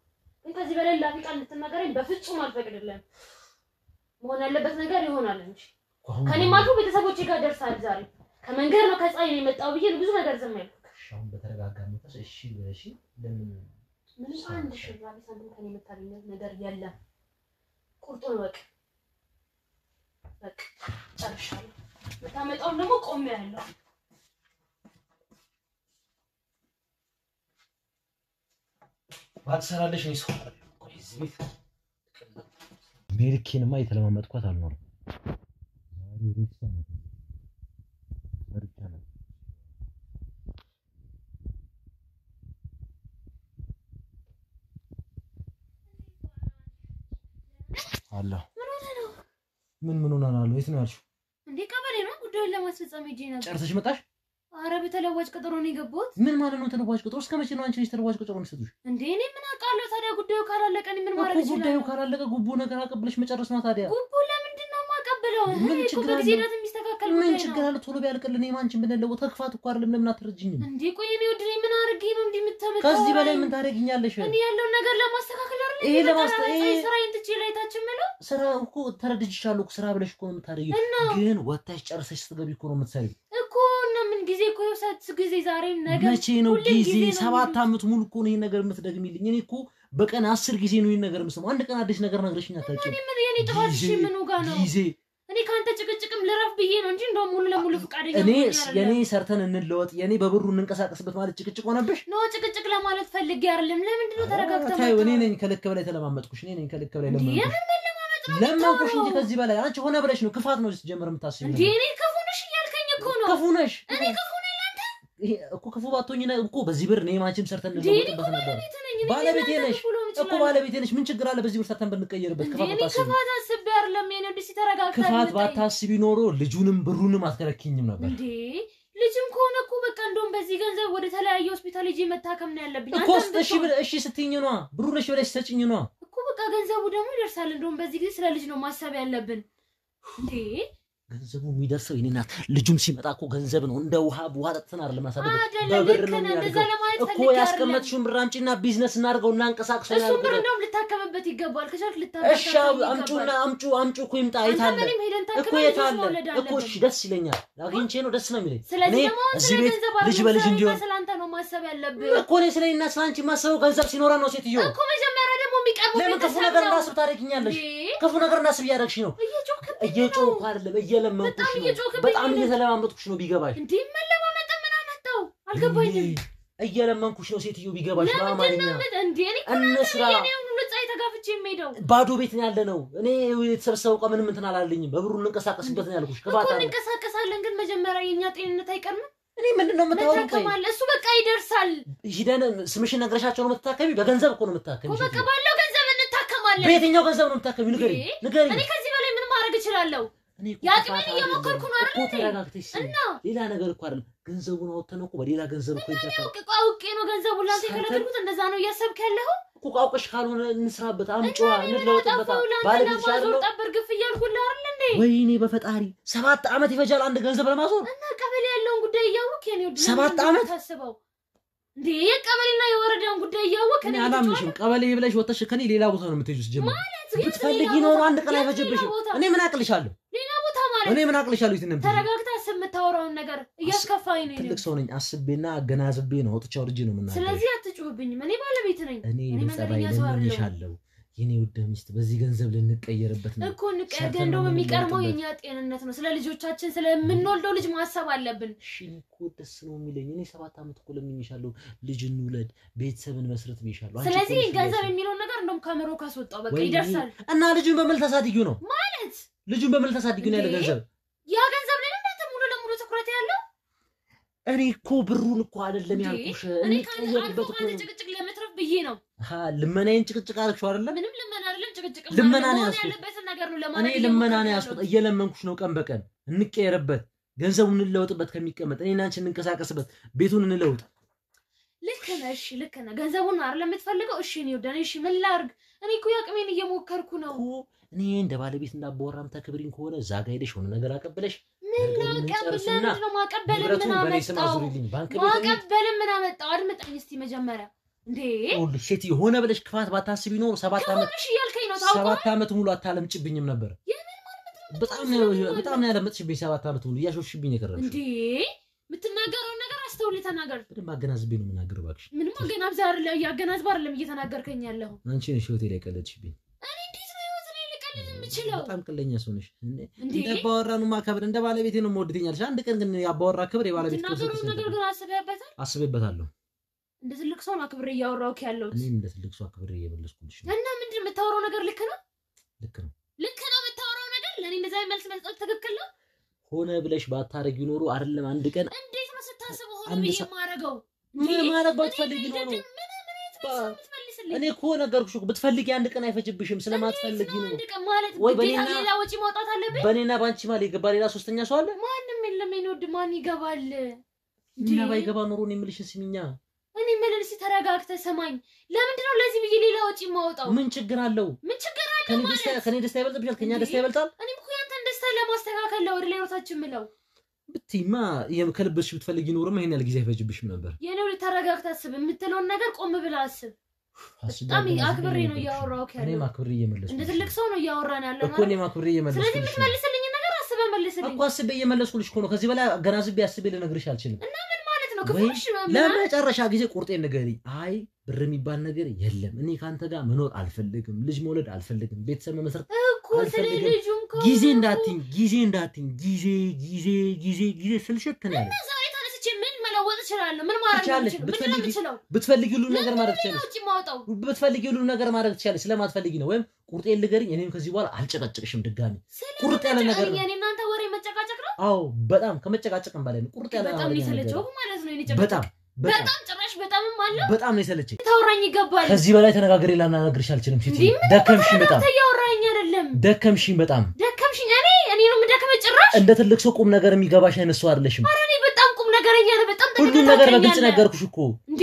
ግን ከዚህ በላይ ላፊ ቃል እንድትናገረኝ በፍጹም አልፈቅድልህም መሆን ያለበት ነገር ይሆናል እንጂ ከኔ ማቱ ቤተሰቦቼ ጋር ደርሳል ዛሬ ከመንገር ነው ከፀሐይ ነው የመጣው ብዬ ብዙ ነገር ዝም ያልኩት አሁን በተረጋጋ መንፈስ እሺ እሺ ለምን ምን አንድ ሽራቢ ሳንቲም ከኔ የምታገኘው ነገር የለም ቁርጡን በቃ ጨርሻለሁ በታመጣው ደግሞ ቆሜ ያለው ባትሰራለሽ ነው ሰው ቆይ እዚህ ቤት ሜሪኬንማ የተለማመጥኳት አልኖርም ዛሬ ቤት ሰው ነው ወርጃለሁ አላ ምን ሆነናል የት ነው ያልሽው እንዴ ቀበሌ ነው ጉዳዩን ለማስፈጸም ሄጄ ነበር ጨርሰሽ መጣሽ አረ በተለዋጭ ቀጠሮ ነው የገባሁት ምን ማለት ነው ተለዋጭ ቀጠሮ እስከ መቼ ነው አንቺ ልጅ ተለዋጭ ቀጠሮ ነው የሰጡሽ እንዴ እኔ ምን አውቃለሁ ታዲያ ጉዳዩ ካላለቀ እኔ ምን ማድረግ ይችላል ጉዳዩ ካላለቀ ጉቦ ነገር አቀብለሽ መጨረስ ነው ታዲያ ጉቦ ለምንድን ነው የማቀብለው ምን እኮ ችግር በጊዜ አለው? ሂደት የሚስተካከል ምን ጉዳይ ችግር ነው አለ ቶሎ ቢያልቅልን የማንችን ብንለወጥ ተክፋት እኮ አይደለም ለምን አትረጅኝም እንዴ ቆይ እኔ ወድኔ ምን አድርጌ ነው እንዲህ የምታመጣው ከዚህ በላይ ምን ታደርጊኛለሽ እኔ ያለውን ነገር ለማስተካከል አይደል ይሄ ስራዬን ትቼ ላይ ታች ምለው ስራ እኮ ተረድጅሻለሁ እኮ ስራ ብለሽ እኮ ነው የምታደርጊው ግን ወጣሽ ጨርሰሽ ስትገቢ እኮ ነው የምትሰሪው እኮ እና ምን ጊዜ እኮ ሰት ጊዜ ዛሬም ነገ መቼ ነው ጊዜ 7 አመት ሙሉ እኮ ነው ይሄን ነገር የምትደግሚልኝ እኔ እኮ በቀን 10 ጊዜ ነው ይሄን ነገር የምሰማው አንድ ቀን አዲስ ነገር ነግረሽኝ አታውቂም እኔ ምን የኔ ጥፋትሽ ምን ጋር ነው ጊዜ እኔ ካንተ ጭቅጭቅም ልረፍ ብዬ ነው እንጂ እንደው ሙሉ ለሙሉ ፍቃደኛ እኔ የኔ ሰርተን እንለወጥ የኔ በብሩ እንንቀሳቀስበት ማለት ጭቅጭቅ ሆነብሽ ነው ጭቅጭቅ ለማለት ፈልጌ አይደለም ለምንድን ነው ተረጋግተህ ታዩ እኔ ነኝ ከልክ በላይ ተለማመጥኩሽ እኔ ነኝ ከልክ በላይ ለማመጥኩሽ እንጂ ከዚህ በላይ አንቺ ሆነ ብለሽ ነው ክፋት ነው ሲጀምር የምታስቢው እንዴ እኔ ክፉ ነሽ እያልከኝ እኮ ነው ክፉ ነሽ እኔ ክፉ ነኝ ላንተ እኮ ክፉ ባትሆኚ ነው እኮ በዚህ ብር እኔ ማንቺም ሰርተን እንለወጥበት ነበር ባለቤቴ ነሽ እኮ ባለቤቴ ነሽ ምን ችግር አለ በዚህ ብር ሰርተን ብንቀየርበት ክፋት ባታስቢ ክፋት አስቤ አይደለም የኔ ወዲህ ተረጋግተህ ክፋት ባታስቢ ኖሮ ልጁንም ብሩንም አትከለኪኝም ነበር እንዴ ልጅም ከሆነ እኮ በቃ እንደውም በዚህ ገንዘብ ወደ ተለያየ ሆስፒታል ሄጄ መታከም ነው ያለብኝ እኮ እሺ ስትይኝ ነው ብሩ ነሽ ብለሽ ሰጪኝ ነው እኮ በቃ ገንዘቡ ደግሞ ይደርሳል እንደውም በዚህ ጊዜ ስለ ልጅ ነው ማሰብ ያለብን እንዴ ገንዘቡ የሚደርሰው የኔ ናት ልጁም ሲመጣ እኮ ገንዘብ ነው እንደ ውሃ ጠጥተን አይደለም ማሳደግ በብር ነው እኮ ያስቀመጥሽውን ብር አምጪና ቢዝነስ እናድርገው እናንቀሳቅሰው ያልኩት እሱ ብር እንደውም ልታከምበት ይገባል ከቻልክ ልታከምበት እሺ አምጩ እኮ ይምጣ አይታለ እኮ የታለ እኮ እሺ ደስ ይለኛል አግኝቼ ነው ደስ ነው የሚለኝ ስለዚህ ደግሞ እዚህ ቤት ልጅ በልጅ እንዲሆን ስለአንተ ነው ማሰብ ያለብህ እኮ እኔ ስለኔና ስለአንቺ ማሰበው ገንዘብ ሲኖረን ነው ሴትዮ እኮ መጀመሪያ ደግሞ የሚቀርቡ ለምን ክፉ ነገር እንዳስብ ታደርጊኛለሽ ክፉ ነገር እንዳስብ እያደረግሽ ነው እየጮህኩ አይደለም እየለመንኩሽ ነው በጣም እየተለማመጥኩሽ ነው ቢገባሽ እንዴ መለማመጥ ምን አመጣው አልገባኝም እየለመንኩሽ ነው ሴትዮ ቢገባሽ በአማርኛ እንዴ እኔ እንስራ ተጋፍቼ የምሄደው ባዶ ቤት ነው ያለ ነው እኔ የተሰበሰበው ቀን ምንም እንትን አላልኝም በብሩ እንንቀሳቀስበት ነው ያልኩሽ ከፋታ እኮ እንንቀሳቀሳለን ግን መጀመሪያ የኛ ጤንነት አይቀርም እኔ ምንድነው የምታወሪው እሱ በቃ ይደርሳል ሂደን ስምሽን ነግረሻቸው ነው የምትታከሚ በገንዘብ እኮ ነው የምትታከሚ እኮ በቃ ባለው ገንዘብ እንታከማለን በየትኛው ገንዘብ ነው የምትታከሚ ንገሪኝ እኔ ከዚህ በላይ ምን ማድረግ እችላለሁ ያቅሜን እየሞከርኩ ነው አይደል እኮ ተረጋግተሽ እና ሌላ ነገር እኮ አይደለም ገንዘቡን አውጥተን እኮ በሌላ ገንዘብ እኮ ይተካል እኮ አውቄ ነው ገንዘቡን ላንተ የከለከልኩት እንደዛ ነው እያሰብክ ያለው እኮ አውቀሽ ካልሆነ እንስራበት አምጪዋ እንለወጥበት ባለቤትሽ አይደለም ጠብር ግፍ እያልኩልህ አይደል እንዴ ወይኔ በፈጣሪ 7 አመት ይፈጃል አንድ ገንዘብ ለማዞር እና ቀበሌ ያለው 7 ዓመት ታስበው እንዴ የቀበሌና የወረዳን ጉዳይ ያወቀ እኔ አላምንሽም ቀበሌ ብለሽ ወጥተሽ ከኔ ሌላ ቦታ ነው የምትሄጂው ጀመር ብትፈልጊ ኖሮ አንድ ቀን አይፈጀብሽም እኔ ምን አቅልሻለሁ ሌላ ቦታ ማለት እኔ ምን አቅልሻለሁ ይተንም ተረጋግታ የምታወራውን ነገር እያስከፋኝ ነው ትልቅ ሰው ነኝ አስቤና አገናዝቤ ነው ወጥቻው ልጅ ነው ምናምን ስለዚህ አትጩህብኝም እኔ ባለቤት ነኝ እኔ ለጸባይ ለምንሻለሁ የኔ ውድ ሚስት በዚህ ገንዘብ ልንቀየርበት ነው እኮ ንቀየር እንደውም የሚቀርመው የኛ ጤንነት ነው ስለ ልጆቻችን ስለምንወልደው ልጅ ማሰብ አለብን እሺ እኮ ደስ ነው የሚለኝ እኔ 7 ዓመት እኮ ለምንሻለሁ ልጅ እንውለድ ቤተሰብን መስረት ብይሻለሁ ስለዚህ ገንዘብ የሚለው ነገር እንደውም ካሜሮ ካስወጣው በቃ ይደርሳል እና ልጁን በመል ተሳድጊው ነው ማለት ልጁን በመል ተሳድጊው ነው ያለ ገንዘብ ያ ገንዘብ ላይ እንዴት ሙሉ ለሙሉ ትኩረት ያለው እኔ እኮ ብሩን እኮ አይደለም ያልኩሽ እኔ ካንተ ጭቅጭቅ ለመትረፍ ብዬ ነው ልመናዬን ጭቅጭቅ አልኩሽ አይደለም ምንም ልመና አይደለም ጭቅጭቅ ልመና ነው ያለበት ነገር ነው ለማለት እኔ ልመና ነው ያስኩት እየለመንኩሽ ነው ቀን በቀን እንቀየርበት ገንዘቡን እንለውጥበት ከሚቀመጥ እኔና አንቺ እንንቀሳቀስበት ቤቱን እንለውጥ ልክ ነህ ገንዘቡን አይደለም የምትፈልገው እሺ ነው ደኔ እሺ ምን ላርግ እኔ እኮ ያቅሜን እየሞከርኩ ነው እኔ እንደ ባለቤት እንዳባወራም ተከብሪን ከሆነ እዛ ጋር ሄደሽ ሆነ ነገር አቀበለሽ ነው ማቀበል ምን አመጣው አድምጠኝ እስቲ መጀመሪያ እንዴ ሁሉ ሴት የሆነ ብለሽ ክፋት ባታስቢ ኖር 7 ዓመት እሺ ያልከኝ ነው ታውቃለህ 7 ዓመት ሙሉ አታለምጭብኝም ነበር በጣም ነው ያለመጥሽብኝ 7 ዓመት ሙሉ ያሾሽብኝ የቀረሽ እንዴ የምትናገረው ነገር አስተውል ተናገር በደንብ አገናዝቤ ነው የምናገረው እባክሽ ምንም አገናዝብ አይደለም ያገናዝብ አይደለም እየተናገርከኝ ያለው አንቺ ነሽ ህይወቴ ላይ ቀለድሽብኝ እኔ እንዴት ነው ህይወቴ ላይ ልቀልድ የምችለው በጣም ቀለኛ ሰው ነሽ እንደ ባወራኑ ማከብር እንደ ባለቤቴ ነው የምወድትኛልሽ አንድ ቀን ግን ያባወራ ክብር የባለቤት ክብር ነገር ግን አስበበታለሁ እንደ ትልቅ ሰው አክብሬ እያወራሁት ያለው እኔ እንደ ትልቅ ሰው አክብሬ እየመለስኩልሽ ነው እና ምንድን የምታወራው ነገር ልክ ነው የምታወራው ነገር ለኔ እንደዛ መልስ መስጠት ትክክል ነው ሆነ ብለሽ ባታረጊ ኖሮ አይደለም አንድ ቀን እንዴት ነው ስታስበው ሆነ ብዬ ማረጋው ምን ማረግ ባትፈልጊ ኖሮ እኔ እኮ ነገርኩሽ ብትፈልጊ አንድ ቀን አይፈጅብሽም ስለማትፈልጊ ነው አንድ ቀን ማለት ሌላ ወጪ ማውጣት አለብኝ በኔና ባንቺ ማለት ይገባ ሌላ ሶስተኛ ሰው አለ ማንንም የለም እኔ ወድ ማን ይገባል እና ባይገባ ኖሮ ነው የምልሽ ስሚኛ እኔ መልስ ተረጋግተህ ሰማኝ ለምንድን ነው ለዚህ ብዬ ሌላ ወጪ ማውጣው ምን ችግር አለው ከኔ ደስታ ይበልጥብሻል ከኛ ደስታ ይበልጣል እኔ እኮ ያንተን ደስታ ለማስተካከል ነው ወደ ሌሎታችን ምለው ብትይማ የከልብሽ ብትፈልጊ ኖርማ ይሄን ያለ ጊዜ አይፈጅብሽም ነበር የኔው ተረጋግተህ አስብ የምትለውን ነገር ቆም ብለህ አስብ በጣም አክብሬ ነው ያወራው ያለው እኔ ማክብሬ እየመለስኩ እንደ ትልቅ ሰው ነው ያወራን ያለው እኮ እኔ ማክብሬ እየመለስኩ ስለዚህ የምትመልስልኝ ነገር አስበህ መልስልኝ እኮ አስቤ እየመለስኩልሽ እኮ ነው ከዚህ በላይ አገናዝቤ አስቤ ልነግርሽ አልችልም እና ምን ማለት ነው ክፉሽ ለመጨረሻ ጊዜ ቁርጤን ንገሪኝ አይ ብር የሚባል ነገር የለም እኔ ካንተ ጋር መኖር አልፈልግም ልጅ መውለድ አልፈልግም ቤተሰብ መመስረት አልፈልግም ጊዜ እንዳትኝ ጊዜ ስልሽት ነው ያለ ዛሬ ተነስቼ ምን መለወጥ እችላለሁ ምን ማድረግ እችላለሁ ብትፈልጊ ሁሉ ነገር ማድረግ ትችላለሽ ብትፈልጊ ሁሉ ነገር ማድረግ ትችላለሽ ስለማትፈልጊ ነው ወይም ቁርጤን ልገሪኝ እኔም ከዚህ በኋላ አልጨቀጭቅሽም ድጋሚ ቁርጥ ያለ ነገር ነው እኔ እናንተ ወሬ መጨቃጨቅ ነው አዎ በጣም ከመጨቃጨቅም በላይ ነው ቁርጥ ያለ በጣም ይሰለቸው ማለት ነው እኔ በጣም ጭራሽ በጣምም አለ በጣም ነው የሰለቸኝ ታውራኝ ይገባል ከዚህ በላይ ተነጋግሬ ላናግርሽ አልችልም ሲቲ ደከምሽኝ በጣም ታውራኝ አይደለም ደከምሽኝ በጣም እኔ ነው የምደከመው ጭራሽ እንደ ትልቅ ሰው ቁም ነገር የሚገባሽ አይነት ሰው አይደለሽም ኧረ እኔ በጣም ቁም ነገረኛ ነኝ በጣም ሁሉም ነገር በግልጽ ነገርኩሽ እኮ እንዴ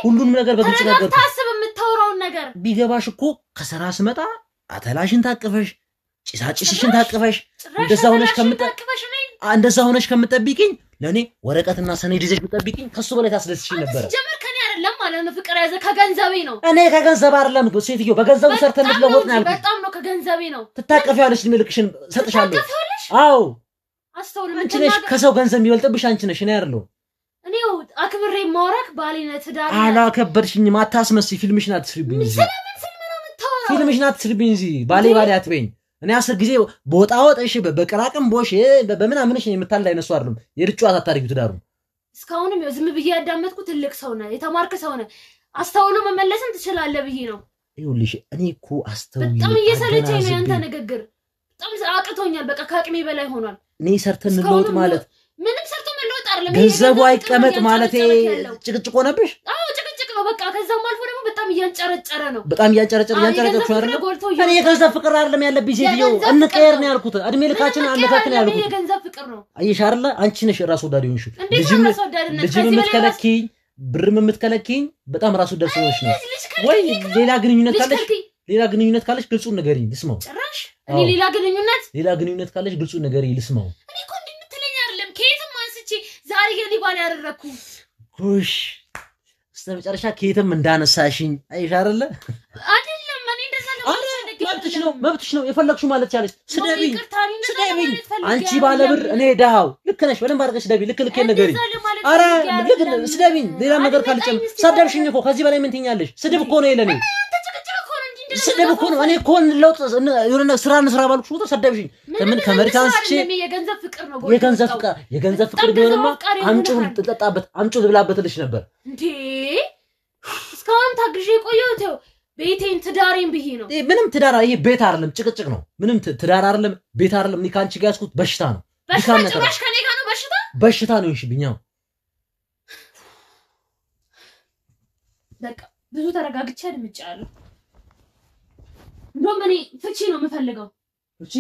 ሁሉንም ነገር በግልጽ ነገርኩሽ ታስብ የምታወራውን ነገር ቢገባሽ እኮ ከሰራ ስመጣ አተላሽን ታቅፈሽ ጭሳጭስሽን ታቅፈሽ እንደዛ ሆነሽ ከምትጠብቂኝ ለኔ ወረቀትና ሰነድ ይዘሽ ብትጠብቂኝ ከሱ በላይ ታስደስሽኝ ነበር ጀመር ከኔ አይደለም ማለት ነው ፍቅር ያዘ ከገንዘቤ ነው እኔ ከገንዘብ አይደለም ሴትዮ በገንዘቡ ሰርተን ልትለወጥ ነው ያልኩት በጣም ነው ከገንዘቤ ነው ትታቀፊያለሽ ልክሽን ሰጥሻለሁ አዎ አስተውል አንቺ ነሽ ከሰው ገንዘብ የሚበልጥብሽ አንቺ ነሽ እኔ አይደለሁ እኔው አክብሬ ማውራክ ባሊነት ዳር አላከበርሽኝም አታስመስይ ፊልምሽን አትስሪብኝ እዚህ ፊልምሽን አትስሪብኝ እዚህ ባሌ አትበይኝ እኔ 10 ጊዜ ቦጣ ወጥሽ በቀራቅም ቦሽ በምናምንሽ የምታል አይነሱ አይደለም የርጫዋት አታርጊው ትዳሩ እስካሁንም ዝም ብዬ ያዳመጥኩ ትልቅ ሰው ነህ የተማርክ ሰው ነህ አስተውሎ መመለስም ትችላለህ ብዬ ነው ይኸውልሽ እኔ እኮ አስተውዬ በጣም እየሰለቸኝ ነው ያንተ ንግግር በጣም አቅቶኛል በቃ ከአቅሜ በላይ ሆኗል እኔ ሰርተን እንለውጥ ማለት ምንም ሰርቶ መለወጥ አይደለም ገንዘቡ አይቀመጥ ማለት ጭቅጭቅ ሆነብሽ አዎ ጭቅጭቅ ነው በቃ ከዛም አልፎ ደግሞ በጣም እያንጨረጨረ ነው አይደል እኔ የገንዘብ ፍቅር አይደለም ያለብኝ ሴትዮ እንቀየር ነው ያልኩት እድሜ ልካችን አንተካከለ ያልኩት የገንዘብ ፍቅር ነው አይሽ አይደል አንቺ ነሽ ራስ ወዳድ ሆንሽ ልጅም የምትከለኪኝ ብርም የምትከለኪኝ በጣም ራስ ወዳድ ሆንሽ ነው ወይ ሌላ ግንኙነት ካለሽ ግልጹን ንገሪኝ ልስማው ጭራሽ እኔ ሌላ ግንኙነት ካለሽ ግልጹን ንገሪኝ ልስማው እኔ እኮ እንድትለኝ አይደለም ከየትም አንስቼ ዛሬ ዛሬ የሊባን ያደረኩ ኩሽ እስከመጨረሻ ከየትም እንዳነሳሽኝ አይሽ አይደለ አይደለም ማን እንደዛ ነው መብትሽ ነው የፈለግሽው ማለት ያለሽ ስደቢኝ አንቺ ባለብር እኔ ደሃው ልክ ነሽ በደንብ አድርገሽ ስደቢ ልክ ነገሪ አረ ልክ ስደቢኝ ሌላ ነገር ካልጨም ሰደብሽኝ እኮ ከዚህ በላይ ምን ትኛለሽ ስድብ እኮ ነው የለኔ ስደብ እኮ ነው እኔ እኮ ለውጥ የሆነ ስራ እንስራ ባልኩሽ ቁጥር ሰደብሽኝ ከምን ከመሬት አንስቼ የገንዘብ ፍቅር ቢሆንማ አምጪውን ተጠጣበት አምጪው ልብላበትልሽ ነበር እንዴ እስካሁን ታግዤ ቆየሁት ቤቴን ትዳሬን ብዬ ነው ምንም ትዳር ይሄ ቤት አይደለም ጭቅጭቅ ነው ምንም ትዳር አይደለም ቤት አይደለም እኔ ካንቺ ጋር ያስኩት በሽታ ነው በሽታሽ ከኔ ጋር ነው በሽታ ነው ይሽብኛው በቃ ብዙ ተረጋግቼ አድምጫለሁ ዶማኒ ፍቺ ነው የምፈልገው ፍቺ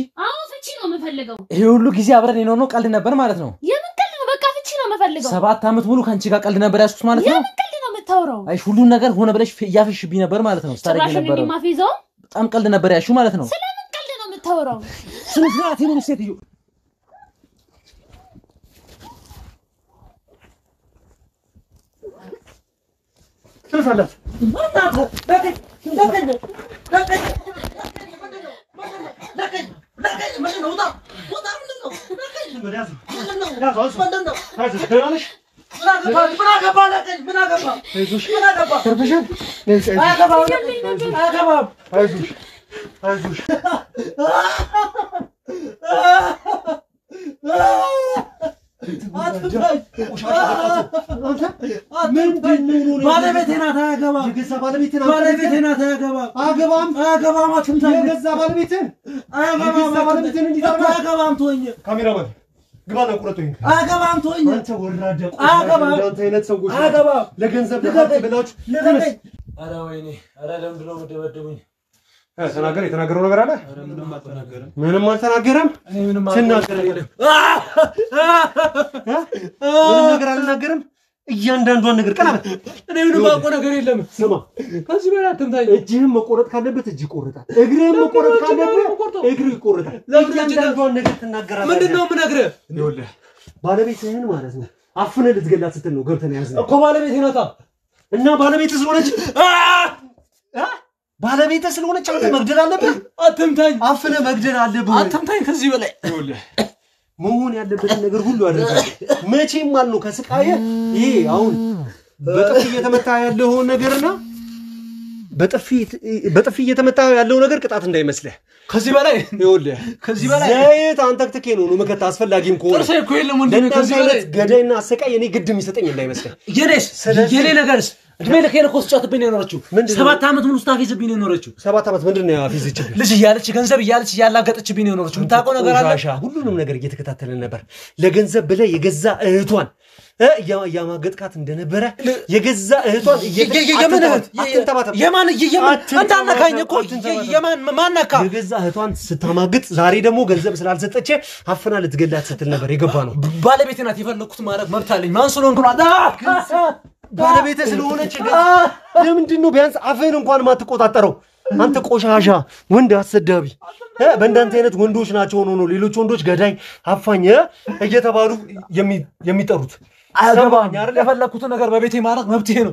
ፍቺ ነው የምፈልገው ይሄ ሁሉ ጊዜ አብረን የኖርነው ቀልድ ነበር ማለት ነው የምን ቀልድ ነው በቃ ፍቺ ነው የምፈልገው 7 አመት ሙሉ ካንቺ ጋር ቀልድ ነበር ያስኩት ማለት ነው የምን ቀልድ ነው የምታወራው አይሽ ሁሉ ነገር ሆነ ብለሽ ያፈሽብኝ ነበር ማለት ነው ስታረጊ ነበር በጣም ቀልድ ነበር ያሹ ማለት ነው ስለምን ቀልድ ነው የምታወራው ስንት ይሁን ሴትዮ ትፈለፍ ግባና ቁረጡኝ አገባም ተወኝ አንተ ወራደ አገባም አንተ አይነት ሰዎች አገባም ለገንዘብ ለሀብት ብላችሁ አረ ወይኔ አረ ለምንድን ነው የምትደበደቡኝ ተናገር የተናገረው ነገር አለ ምንም አልተናገረም እኔ ምንም አልተናገረም ምንም ነገር አልተናገረም እያንዳንዷን ነገር ቀና እኔ ምንም አውቀው ነገር የለም ስማ ከዚህ በላይ አትምታኝ እጅህም መቆረጥ ካለበት እጅ ይቆረጣል እግርህም መቆረጥ ካለበት እግር ይቆረጣል እያንዳንዷን ነገር ትናገራለህ ምንድነው የምነግርህ ይኸውልህ ባለቤትህን ማለት ነው አፍነህ ልትገላት ስትል ነው ገብተህ ያዝነው እኮ ባለቤቴ ናታ እና ባለቤትህ ስለሆነች ባለቤትህ ስለሆነች አንተ መግደል አለብህ አትምታኝ አፍነህ መግደል አለብህ አትምታኝ ከዚህ በላይ ይኸውልህ መሆን ያለበት ነገር ሁሉ አድርጋለህ መቼም ማለት ነው ከስቃየ ይሄ አሁን በጥፊ እየተመታ ያለው ነገርና በጥፊ እየተመታ ያለው ነገር ቅጣት እንዳይመስልህ ከዚህ በላይ ይኸውልህ ከዚህ በላይ ዘይት አንተክተከ ነው መከታ አስፈላጊም ከሆነ ጥርሴ እኮ የለም ወንድም ከዚህ በላይ ገዳይና አሰቃይ እኔ ግድም ይሰጠኝ እንዳይመስልህ የኔ ነገርስ እድሜ ለከነ ኮስጫትብኝ ነው የኖረችው 7 አመት ሙሉ ስታፊዝብኝ ነው የኖረችው 7 አመት ምንድነው ያፊዝችብኝ ልጅ ያለች ገንዘብ ያለች ያላገጠችብኝ ነው የኖረችው ምታቆ ነገር አለ ሁሉንም ነገር እየተከታተልን ነበር ለገንዘብ ብለ የገዛ እህቷን ያማገጥካት እንደነበረ የገዛ እህቷን የማን አንታነካኝ እኮ የማን ማነካ የገዛ እህቷን ስታማግጥ ዛሬ ደግሞ ገንዘብ ስላልሰጠች አፍና ልትገላት ስትል ነበር የገባ ነው ባለቤቴ ናት የፈለኩት ማለት መብት አለኝ ማን ስለሆንኩ ነው ባለቤቴ ስለሆነች ለምንድን ነው ቢያንስ አፈን እንኳን ማትቆጣጠረው አንተ ቆሻሻ ወንድ አሰዳቢ በእንዳንተ አይነት ወንዶች ናቸው ነው ሌሎች ወንዶች ገዳይ አፋኝ እየተባሉ የሚጠሩት አገባኝ አይደል የፈለኩት ነገር በቤቴ ማድረግ መብቴ ነው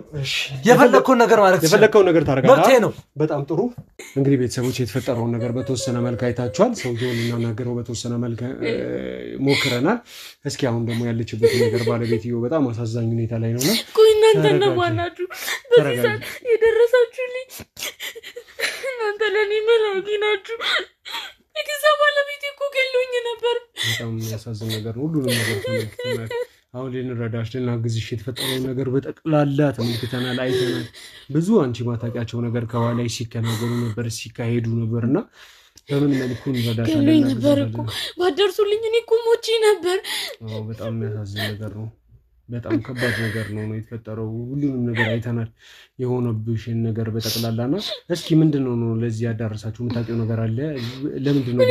የፈለኩት ነገር ማለት የፈለከው ነገር ታረጋለህ መብቴ ነው በጣም ጥሩ እንግዲህ ቤተሰቦች የተፈጠረውን ነገር በተወሰነ መልኩ አይታችኋል ሰውየውን እናናገረው በተወሰነ መልኩ ሞክረናል እስኪ አሁን ደግሞ ያለችበት ነገር ባለቤትየው በጣም አሳዛኝ ሁኔታ ላይ ነውና ቆይ እናንተ ነዋናችሁ በዚህ ሰዓት የደረሳችሁልኝ እናንተ ለኔ መላጊ ናችሁ እግዛ ባለቤቴ እኮ ገሎኝ ነበር በጣም ያሳዝን ነገር ሁሉንም ነገር ተመልክተናል አሁን ልንረዳሽ ልናግዝሽ የተፈጠረው ነገር በጠቅላላ ተመልክተናል አይተናል ብዙ አንቺ ማታቂያቸው ነገር ከኋላ ሲከናገሩ ነበር ሲካሄዱ ነበርና በምን መልኩ እንረዳሻለን ነበር እኮ ባደርሱልኝ እኔ እኮ ሞቼ ነበር አዎ በጣም የሚያሳዝን ነገር ነው በጣም ከባድ ነገር ነው የተፈጠረው ሁሉንም ነገር አይተናል የሆነብሽን ነገር በጠቅላላና እስኪ ምንድነው ነው ለዚህ ያዳርሳችሁ ምታቂው ነገር አለ ለምንድን ነው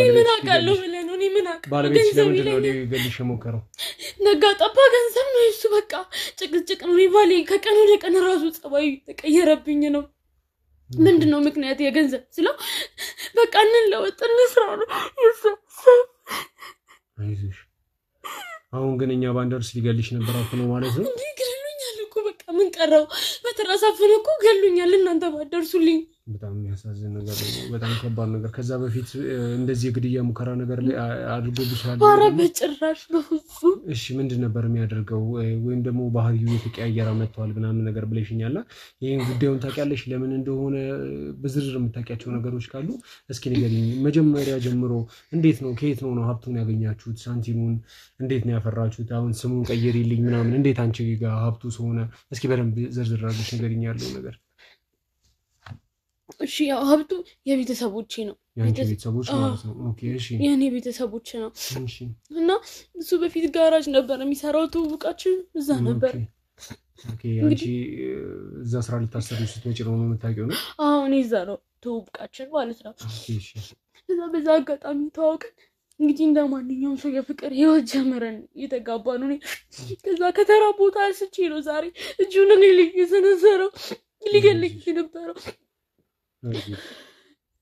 ባለቤትሽ ለምንድን ነው ሊገልሽ የሞከረው ነጋ ጠባ ገንዘብ ነው እሱ በቃ ጭቅጭቅ ነው ይባል ከቀን ወደ ቀን ራሱ ጸባዩ ተቀየረብኝ ነው ምንድነው ምክንያት የገንዘብ ስለው በቃ እንለወጥ እንስራ ነው እሱ አይዞሽ አሁን ግን እኛ ባንደርስ ሊገልሽ ነበር አፍኖ ማለት ነው። ገሉኛል እኮ በቃ ምን ቀረው? በተራሳፈነ እኮ ገሉኛል እናንተ ባደርሱልኝ። በጣም የሚያሳዝን ነገር ነው። በጣም ከባድ ነገር። ከዛ በፊት እንደዚህ የግድያ ሙከራ ነገር ላይ አድርጎብሻል? ኧረ በጭራሽ በፍጹም። እሺ ምንድን ነበር የሚያደርገው? ወይም ደግሞ ባህሪው የተቀያየረ መጥቷል ምናምን ነገር ብለሽኛልና ይሄን ጉዳዩን ታውቂያለሽ? ለምን እንደሆነ በዝርዝር የምታውቂያቸው ነገሮች ካሉ እስኪ ንገሪኝ። መጀመሪያ ጀምሮ እንዴት ነው ከየት ነው ሀብቱን ያገኛችሁት? ሳንቲሙን እንዴት ነው ያፈራችሁት? አሁን ስሙን ቀይሪልኝ ምናምን እንዴት አንቺ ጋር ሀብቱ ስለሆነ እስኪ በደንብ ዝርዝር አድርገሽ ንገሪኝ ያለው ነገር። እሺ ያው ሀብቱ የቤተሰቦቼ ነው። ያንቺ ቤተሰቦች ማለት ነው? ኦኬ እሺ። የኔ ቤተሰቦች ነው። እሺ። እና እሱ በፊት ጋራጅ ነበር የሚሰራው። ትውውቃችን እዛ ነበር። ኦኬ አንቺ እዛ ስራ ልታሰሪ ስትመጪ ነው የምታውቂው ነው? አዎ እኔ እዛ ነው ትውውቃችን ማለት ነው። ኦኬ እሺ። በዛ አጋጣሚ ተዋውቀን እንግዲህ እንደማንኛውም ሰው የፍቅር ህይወት ጀመረን የተጋባ ነው። ከዛ ከተራ ቦታ አንስቼ ነው ዛሬ እጁን እኔ ላይ የሰነዘረው ሊገልኝ የነበረው።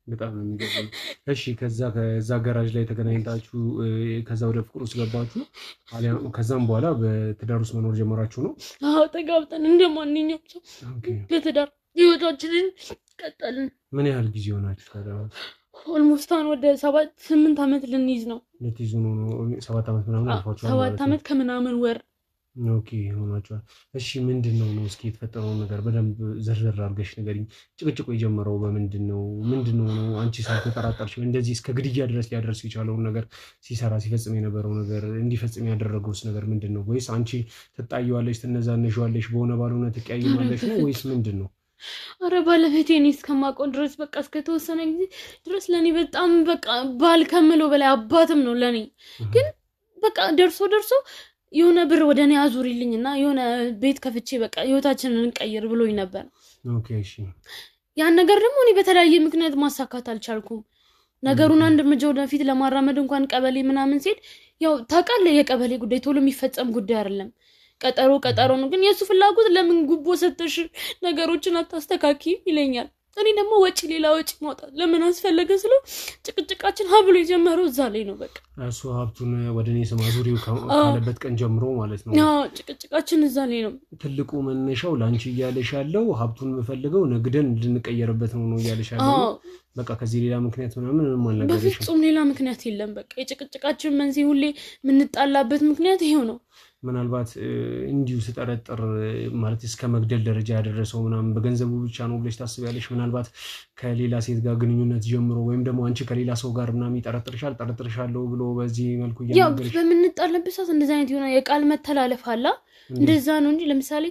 በጣም ነው የሚገርመው። እሺ ከዛ ጋራጅ ላይ ተገናኝታችሁ ከዛ ወደ ፍቅር ውስጥ ገባችሁ? ከዛም በኋላ በትዳር ውስጥ መኖር ጀመራችሁ ነው? አዎ ተጋብተን እንደማንኛውም ሰው በትዳር ህይወታችንን ቀጠልን። ምን ያህል ጊዜ ሆናችሁ ታዲያ? ኦልሞስት ወደ 7-8 ዓመት ልንይዝ ነው። ልትይዙ ነው? 7 ዓመት ምናምን አልፏችኋል? 7 ዓመት ከምናምን ወር። ኦኬ ሆናችኋል። እሺ ምንድነው እስኪ የተፈጠረውን ነገር በደንብ ዘርዘር አድርገሽ ንገሪኝ። ጭቅጭቁ የጀመረው በምንድነው? ምንድነው አንቺ ሳትጠራጠርሽ እንደዚህ እስከ ግድያ ድረስ ሊያደርስ የቻለውን ነገር ሲፈጽም የነበረው ነገር እንዲፈጽም ያደረገውስ ነገር ምንድነው? ወይስ አንቺ ትጣይዋለሽ፣ ትነዛነሽዋለሽ፣ በሆነ ባልሆነ ትቀያይማለሽ ነው ወይስ ምንድነው? አረ ባለቤቴ እኔ እስከማውቀው ድረስ በቃ እስከተወሰነ ጊዜ ድረስ ለኔ በጣም በቃ ባል ከምለው በላይ አባትም ነው ለኔ። ግን በቃ ደርሶ የሆነ ብር ወደኔ አዙሪልኝና የሆነ ቤት ከፍቼ በቃ ህይወታችንን እንቀይር ብሎኝ ነበር። ኦኬ እሺ። ያን ነገር ደግሞ እኔ በተለያየ ምክንያት ማሳካት አልቻልኩም። ነገሩን አንድ እርምጃ ወደፊት ለማራመድ እንኳን ቀበሌ ምናምን ሲል ያው ታውቃለህ የቀበሌ ጉዳይ ቶሎ የሚፈጸም ጉዳይ አይደለም። ቀጠሮ ነው። ግን የሱ ፍላጎት ለምን ጉቦ ሰጥተሽ ነገሮችን አታስተካክይም ይለኛል። እኔ ደግሞ ሌላ ወጪ ማውጣት ለምን አስፈለገ ስለው ጭቅጭቃችን ሀብሎ የጀመረው እዛ ላይ ነው። በቃ እሱ ሀብቱን ወደኔ ስም አዙሪው ካለበት ቀን ጀምሮ ማለት ነው። አዎ ጭቅጭቃችን እዛ ላይ ነው። ትልቁ መነሻው ላንቺ እያለሽ ያለው ሀብቱን የምፈልገው ነግደን እንድንቀየርበት ነው እያለሽ ያለው። በቃ ከዚህ ሌላ ምክንያት ምናምን ማልነገርሽ? በፍጹም ሌላ ምክንያት የለም። በቃ የጭቅጭቃችን መንስኤ ሁሌ የምንጣላበት ምክንያት ይሄው ነው። ምናልባት እንዲሁ ስጠረጥር ማለት እስከ መግደል ደረጃ ያደረሰው ምናምን በገንዘቡ ብቻ ነው ብለሽ ታስቢያለሽ? ምናልባት ከሌላ ሴት ጋር ግንኙነት ጀምሮ ወይም ደግሞ አንቺ ከሌላ ሰው ጋር ምናምን ጠረጥርሻለሁ ብሎ በዚህ መልኩ ያው በምንጣላበት ሰዓት እንደዛ አይነት የሆነ የቃል መተላለፍ አለ። እንደዛ ነው እንጂ ለምሳሌ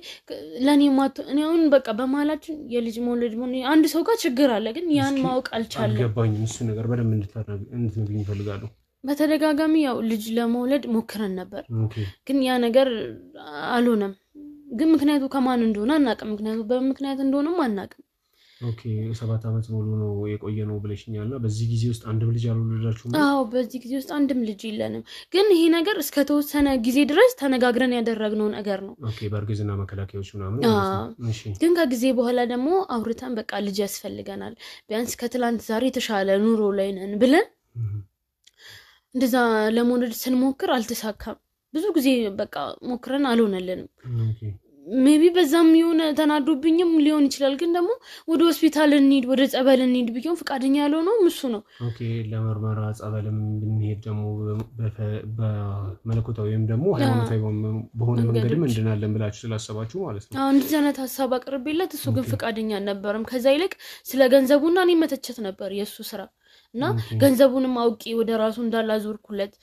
ለኔ እኔ አሁን በቃ በመሀላችን የልጅ መውለድ አንድ ሰው ጋር ችግር አለ። ግን ያን ማወቅ አልቻለም። አልገባኝም። እሱ ነገር በደንብ እንድትነግሪኝ እፈልጋለሁ። በተደጋጋሚ ያው ልጅ ለመውለድ ሞክረን ነበር። ግን ያ ነገር አልሆነም። ግን ምክንያቱ ከማን እንደሆነ አናውቅም። ምክንያቱ በምክንያት እንደሆነም አናውቅም። ኦኬ 7 ዓመት ሙሉ ነው የቆየ ነው ብለሽኛልና በዚህ ጊዜ ውስጥ አንድም ልጅ አልወለዳችሁም? አዎ በዚህ ጊዜ ውስጥ አንድም ልጅ የለንም። ግን ይሄ ነገር እስከተወሰነ ጊዜ ድረስ ተነጋግረን ያደረግነው ነገር ነው። ኦኬ በእርግዝና መከላከያዎች ምናምን። እሺ ግን ከጊዜ በኋላ ደግሞ አውርተን በቃ ልጅ ያስፈልገናል ቢያንስ ከትላንት ዛሬ የተሻለ ኑሮ ላይ ነን ብለን እንደዛ ለመውለድ ስንሞክር አልተሳካም። ብዙ ጊዜ በቃ ሞክረን አልሆነልንም። ሜቢ በዛም የሆነ ተናዶብኝም ሊሆን ይችላል። ግን ደግሞ ወደ ሆስፒታል እንሂድ ወደ ጸበል እንሂድ ቢሆን ፍቃደኛ ያልሆነው እሱ ነው። ኦኬ ለምርመራ ጸበልም ብንሄድ ደግሞ በመለኮታዊ ወይም ደግሞ ሃይማኖታዊ በሆነ መንገድም እንድናለን ብላችሁ ስላሰባችሁ ማለት ነው? አዎ እንደዚህ አይነት ሐሳብ አቅርቤለት እሱ ግን ፍቃደኛ አልነበረም። ከዛ ይልቅ ስለ ገንዘቡና እኔ መተቸት ነበር የሱ ስራ እና ገንዘቡንም አውቂ ወደ ራሱ እንዳላዞርኩለት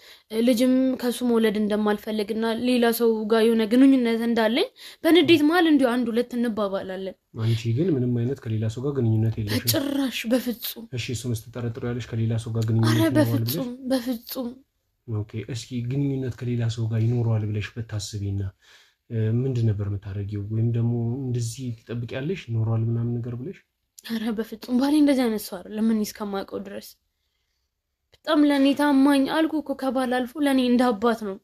ልጅም ከሱ መውለድ እንደማልፈልግና ሌላ ሰው ጋር የሆነ ግንኙነት እንዳለኝ በንዴት መሀል እንዲሁ 1-2 እንባባላለን። አንቺ ግን ምንም አይነት ከሌላ ሰው ጋር ግንኙነት የለሽም? ጭራሽ በፍጹም። እሺ እሱን ስትጠረጥሩ ያለሽ ከሌላ ሰው ጋር ግንኙነት ይኖራል? በፍጹም። ኦኬ እስኪ ግንኙነት ከሌላ ሰው ጋር ይኖራል ብለሽ ብታስቢና ምንድን ነበር የምታደርጊው? ወይም ደግሞ እንደዚህ ትጠብቂያለሽ ይኖራል ምናምን ነገር ብለሽ? አረ በፍጹም ባሌ እንደዚህ አይነት ሰው አይደለም። ምን እስከማውቀው ድረስ በጣም ለኔ ታማኝ አልኩ እኮ ከባል አልፎ ለኔ እንደ አባት ነው።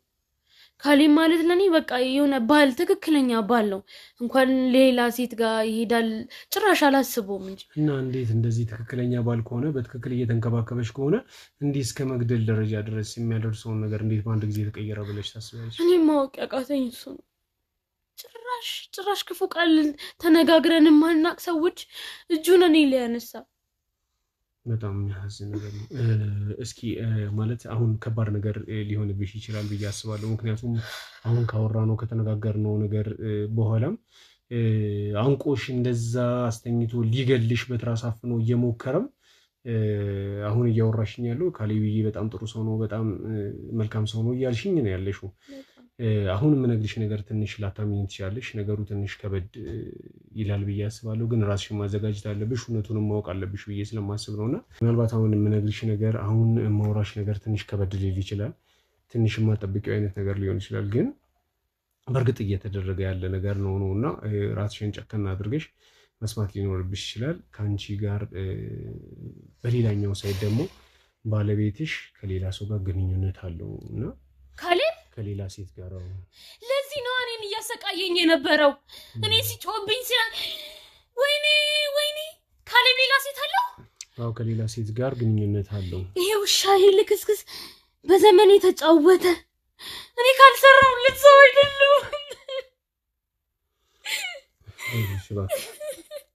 ካሌብ ማለት ለኔ በቃ የሆነ ባል ትክክለኛ ባል ነው እንኳን ሌላ ሴት ጋር ይሄዳል ጭራሽ አላስበውም እንጂ እና እንዴት እንደዚህ ትክክለኛ ባል ከሆነ በትክክል እየተንከባከበሽ ከሆነ እንዲህ እስከ መግደል ደረጃ ድረስ የሚያደርሰውን ነገር እንዴት በአንድ ጊዜ ተቀየረ ብለሽ ታስቢያለሽ? እኔ ማወቅ ያቃተኝ እሱ ነው። ጭራሽ ክፉ ቃል ተነጋግረን ማናቅ ሰዎች እጁን እኔ ላይ ያነሳ በጣም የሚያሳዝን ነገር ነው። እስኪ ማለት አሁን ከባድ ነገር ሊሆንብሽ ይችላል ብዬ አስባለሁ። ምክንያቱም አሁን ካወራነው ከተነጋገርነው ነገር በኋላም አንቆሽ እንደዛ አስተኝቶ ሊገልሽ በትራስ አፍኖ እየሞከረም አሁን እያወራሽኝ ያለው ካሌብዬ በጣም ጥሩ ሰው ነው፣ በጣም መልካም ሰው ነው እያልሽኝ ነው ያለሽው። አሁን የምነግርሽ ነገር ትንሽ ላታምኚኝ ትችያለሽ። ነገሩ ትንሽ ከበድ ይላል ብዬ አስባለሁ። ግን ራስሽን ማዘጋጀት አለብሽ፣ እውነቱንም ማወቅ አለብሽ ብዬ ስለማስብ ነውና ምናልባት አሁን የምነግርሽ ነገር አሁን የማወራሽ ነገር ትንሽ ከበድ ሊል ይችላል። ትንሽ የማጠብቂው አይነት ነገር ሊሆን ይችላል። ግን በእርግጥ እየተደረገ ያለ ነገር ነውና ራስሽን ጨከና አድርገሽ መስማት ሊኖርብሽ ይችላል። ከአንቺ ጋር በሌላኛው ሳይድ ደግሞ ባለቤትሽ ከሌላ ሰው ጋር ግንኙነት አለው እና ካሌብ ከሌላ ሴት ጋር ለዚህ ነው እኔን እያሰቃየኝ የነበረው። እኔ ሲጮህብኝ ወይኔ ካሌብ ሌላ ሴት አለው? አዎ ከሌላ ሴት ጋር ግንኙነት አለው። ይሄ ውሻ ልክስክስ በዘመን የተጫወተ እኔ ካልሰራሁለት ሰው አይደለም።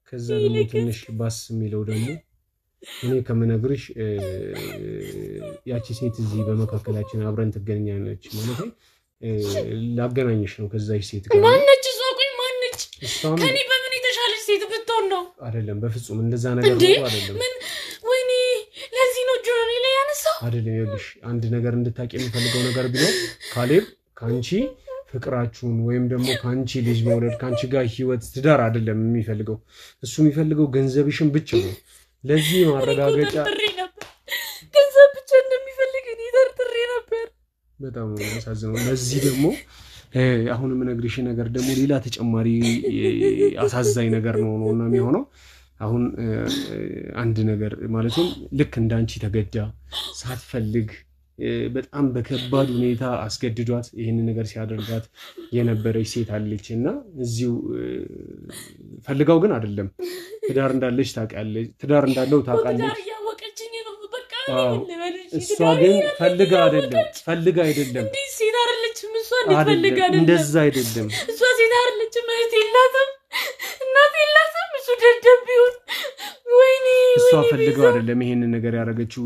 ከዛ ደግሞ ትንሽ ባስ የሚለው ደግሞ እኔ ከምነግርሽ ያቺ ሴት እዚህ በመካከላችን አብረን ትገኛለች ማለት ነው። ላገናኝሽ ነው ከዛች ሴት ጋር። ማነች? ዞቁኝ ማነች? ከኔ በምን የተሻለች ሴት ብትሆን ነው? አይደለም በፍጹም እንደዛ ነገር ነው አይደለም። ምን ወይኔ ለዚህ ነው ጆሮኔ ላይ ያነሳው አይደለም። ይኸውልሽ አንድ ነገር እንድታቂ የሚፈልገው ነገር ቢኖር ካሌብ ካንቺ ፍቅራችሁን ወይም ደግሞ ካንቺ ልጅ መውለድ ካንቺ ጋር ህይወት ትዳር አይደለም የሚፈልገው። እሱ የሚፈልገው ገንዘብሽን ብቻ ነው። ለዚህ ማረጋገጫ ገንዘብ ብቻ እንደሚፈልግ እኔ ተርጥሬ ነበር። በጣም ያሳዝነው። ለዚህ ደግሞ አሁን የምነግርሽ ነገር ደግሞ ሌላ ተጨማሪ አሳዛኝ ነገር ነውና የሚሆነው አሁን አንድ ነገር ማለትም ልክ እንዳንቺ ተገዳ ሳትፈልግ በጣም በከባድ ሁኔታ አስገድዷት ይሄን ነገር ሲያደርጋት የነበረች ሴት አለችና እዚሁ ፈልጋው ግን አይደለም ትዳር እንዳለች ታውቃለች፣ ትዳር እንዳለው ታውቃለች። እሷ ግን ፈልጋ አይደለም እንዴ ሴት አይደለችም። እሷ ፈልጋ አይደለም፣ እንደዛ አይደለም። እሷ ሴት አይደለችም። እህት የላትም፣ እናት የላትም። እሱ ደደብ ቢሆን ወይኔ እሷ ፈልጋው አይደለም ይሄንን ነገር ያደረገችው።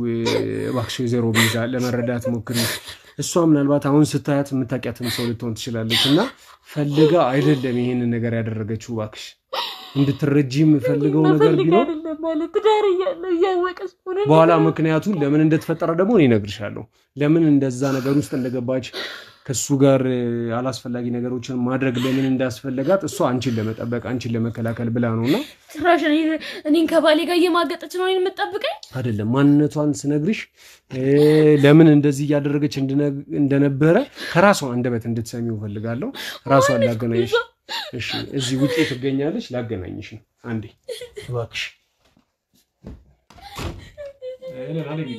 እባክሽ ወይዘሮ ቤዛ ለመረዳት ሞክሪ። እሷ ምናልባት አሁን ስታያት የምታውቂያትም ሰው ልትሆን ትችላለችና ፈልጋ አይደለም ይሄንን ነገር ያደረገችው። እባክሽ እንድትረጂም ፈልገው ነገር ቢኖር ማለት ትዳር ያወቀስ ሆነ በኋላ ምክንያቱን ለምን እንደተፈጠረ ደግሞ እኔ እነግርሻለሁ። ለምን እንደዛ ነገር ውስጥ እንደገባች ከሱ ጋር አላስፈላጊ ነገሮችን ማድረግ ለምን እንዳስፈልጋት እሷ አንቺን ለመጠበቅ አንቺን ለመከላከል ብላ ነውና ትራሽ እኔን ከባሌ ጋር የማገጠች ነው እኔን መጠበቀኝ አይደለም። ማንነቷን ስነግርሽ ለምን እንደዚህ ያደረገች እንደነበረ ከራሷ አንደበት እንድትሰሚው ፈልጋለሁ። ራሷን ላገናኝሽ። እሺ እዚህ ውጪ ትገኛለች፣ ላገናኝሽ ነው አንዴ እባክሽ። ለላለኝ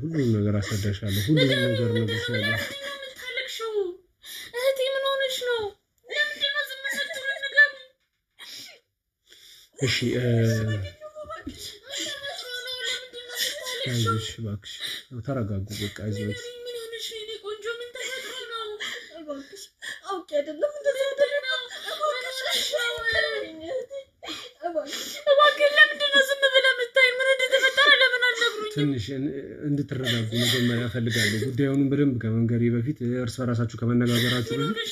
ሁሉም ነገር አሰደሻለሁ። ሁሉም ነገር ነግሬሻለሁ። እህቴ ምን ሆነሽ ነው? ለምን ነው ዝም ብለሽ ነገር? እሺ አይዞሽ እባክሽ ተረጋጉ። በቃ አይዞሽ። ምን ሆነሽ ነው? ቆንጆ ምን ተፈጥሮ ነው? እባክሽ አውቄ አይደለም እንደዚህ ነው። እባክሽ ለምንድን ነው ዝም ብለህ የምታይ? ምን እንደተፈጠረ ለምን አልነገርሽኝም? ትንሽ እንድትረጋጉ መጀመሪያ ፈልጋለሁ ጉዳዩን በደንብ ከመንገሬ በፊት እርስ በራሳችሁ ከመነጋገራችሁ በፊት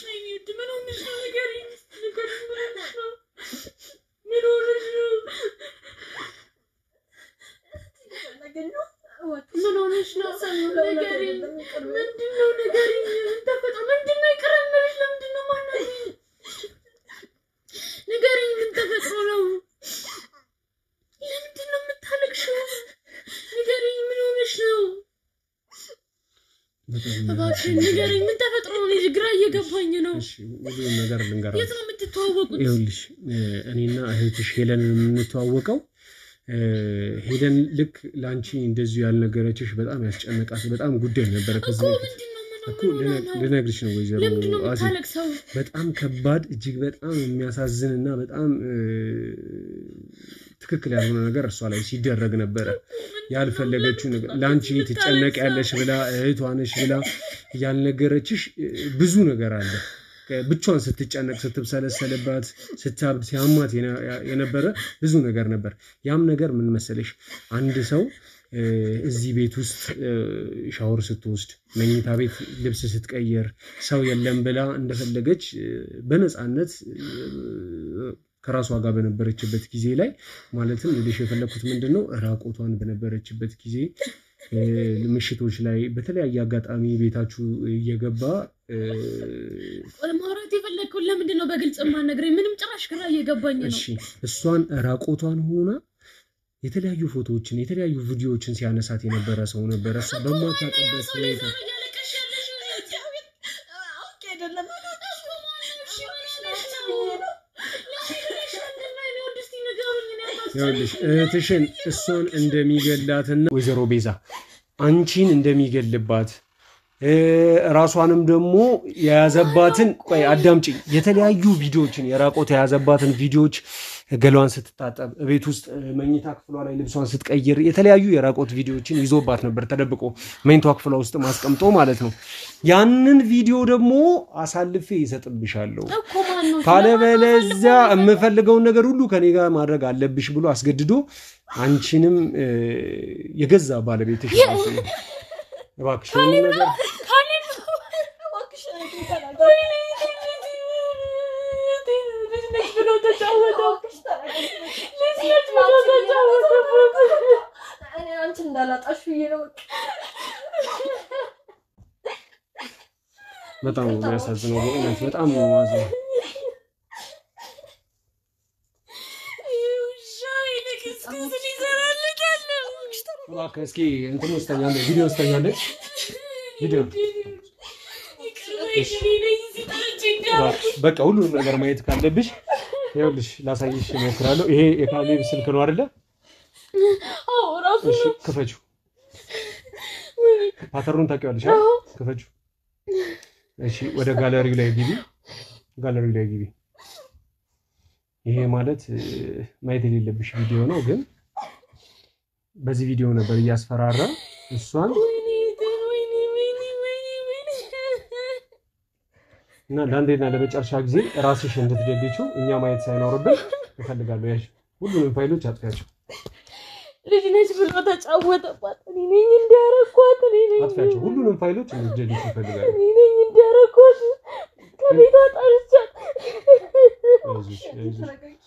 ንገረኝ ምን ተፈጥሮ ነው ግራ እየገባኝ ነው እሺ ሁሉም ነገር ልንገራችሁ የት ነው የምትተዋወቁት ይኸውልሽ እኔና እህትሽ ሄለን የምንተዋወቀው ሄለን ልክ ላንቺ እንደዚህ ያልነገረችሽ በጣም ያስጨነቃት በጣም ጉዳይ ነበር ከዚህ እኮ ልነግርሽ ነው ወይዘሮ አዚ በጣም ከባድ እጅግ በጣም የሚያሳዝንና በጣም ትክክል ያልሆነ ነገር እሷ ላይ ሲደረግ ነበር ያልፈለገችው ነገር ላንቺ ትጨነቅ ያለሽ ብላ እህቷንሽ ብላ ያልነገረችሽ ብዙ ነገር አለ ብቻዋን ስትጨነቅ ስትብሰለሰለባት ስታብድ ሲያማት የነበረ ብዙ ነገር ነበር ያም ነገር ምን መሰለሽ አንድ ሰው እዚህ ቤት ውስጥ ሻወር ስትወስድ መኝታ ቤት ልብስ ስትቀየር ሰው የለም ብላ እንደፈለገች በነፃነት ከራሷ ጋር በነበረችበት ጊዜ ላይ ማለትም ልልሽ የፈለኩት ምንድነው ራቆቷን በነበረችበት ጊዜ ምሽቶች ላይ በተለያየ አጋጣሚ ቤታችሁ እየገባ ማውራት የፈለኩት ለምንድነው በግልጽ ማነግረኝ ምንም ጭራሽ ግራ እየገባኝ ነው እሺ እሷን ራቆቷን ሆና የተለያዩ ፎቶዎችን የተለያዩ ቪዲዮዎችን ሲያነሳት የነበረ ሰው ነበር እሱ በማታቀበት ሁኔታ ይኸውልሽ እህትሽን እሷን እንደሚገላትና ወይዘሮ ቤዛ አንቺን እንደሚገልባት ራሷንም ደግሞ የያዘባትን ቆይ አዳምጪ የተለያዩ ቪዲዮዎችን የራቆት የያዘባትን ቪዲዮዎች ገሏን ስትታጠብ ቤት ውስጥ መኝታ ክፍሏ ላይ ልብሷን ስትቀይር የተለያዩ የራቆት ቪዲዮዎችን ይዞባት ነበር ተደብቆ መኝታ ክፍሏ ውስጥ ማስቀምጦ ማለት ነው ያንን ቪዲዮ ደግሞ አሳልፌ ይሰጥብሻለሁ ካለበለዚያ የምፈልገውን ነገር ሁሉ ከኔ ጋር ማድረግ አለብሽ ብሎ አስገድዶ አንቺንም የገዛ ባለቤትሽ ነው እባክሽ ነገር በጣም የሚያሳዝነው በእውነት በጣም ነው ማዘን እስኪ እንትን ወስተኛለ ቪዲዮ ወስተኛለ ቪዲዮ በቃ ሁሉንም ነገር ማየት ካለብሽ ይኸውልሽ ላሳይሽ እሞክራለሁ ይሄ የካሌብ ስልክ ነው አይደለ አዎ ራሱ እሺ ክፈቹ ፓተርኑን ታውቂዋለሽ ክፈቹ እሺ ወደ ጋለሪው ላይ ግቢ ይሄ ማለት ማየት የሌለብሽ ቪዲዮ ነው ግን በዚህ ቪዲዮ ነበር ያስፈራራ እሷን እና ለአንዴና ለመጨረሻ ጊዜ ራስሽ እንድትደልቺው እኛ ማየት ሳይኖርብን እፈልጋለሁ ያሽ ሁሉንም ፋይሎች አጥፊያቸው ልጅ ነሽ ብሎ ተጫወተባት እኔ ነኝ እንዲያረኳት እኔ ነኝ አጥፊያቸው ሁሉንም ፋይሎች እንድትደልቺው እፈልጋለሁ እኔ ነኝ እንዲያረኳት ከቤቷ ጠርቻት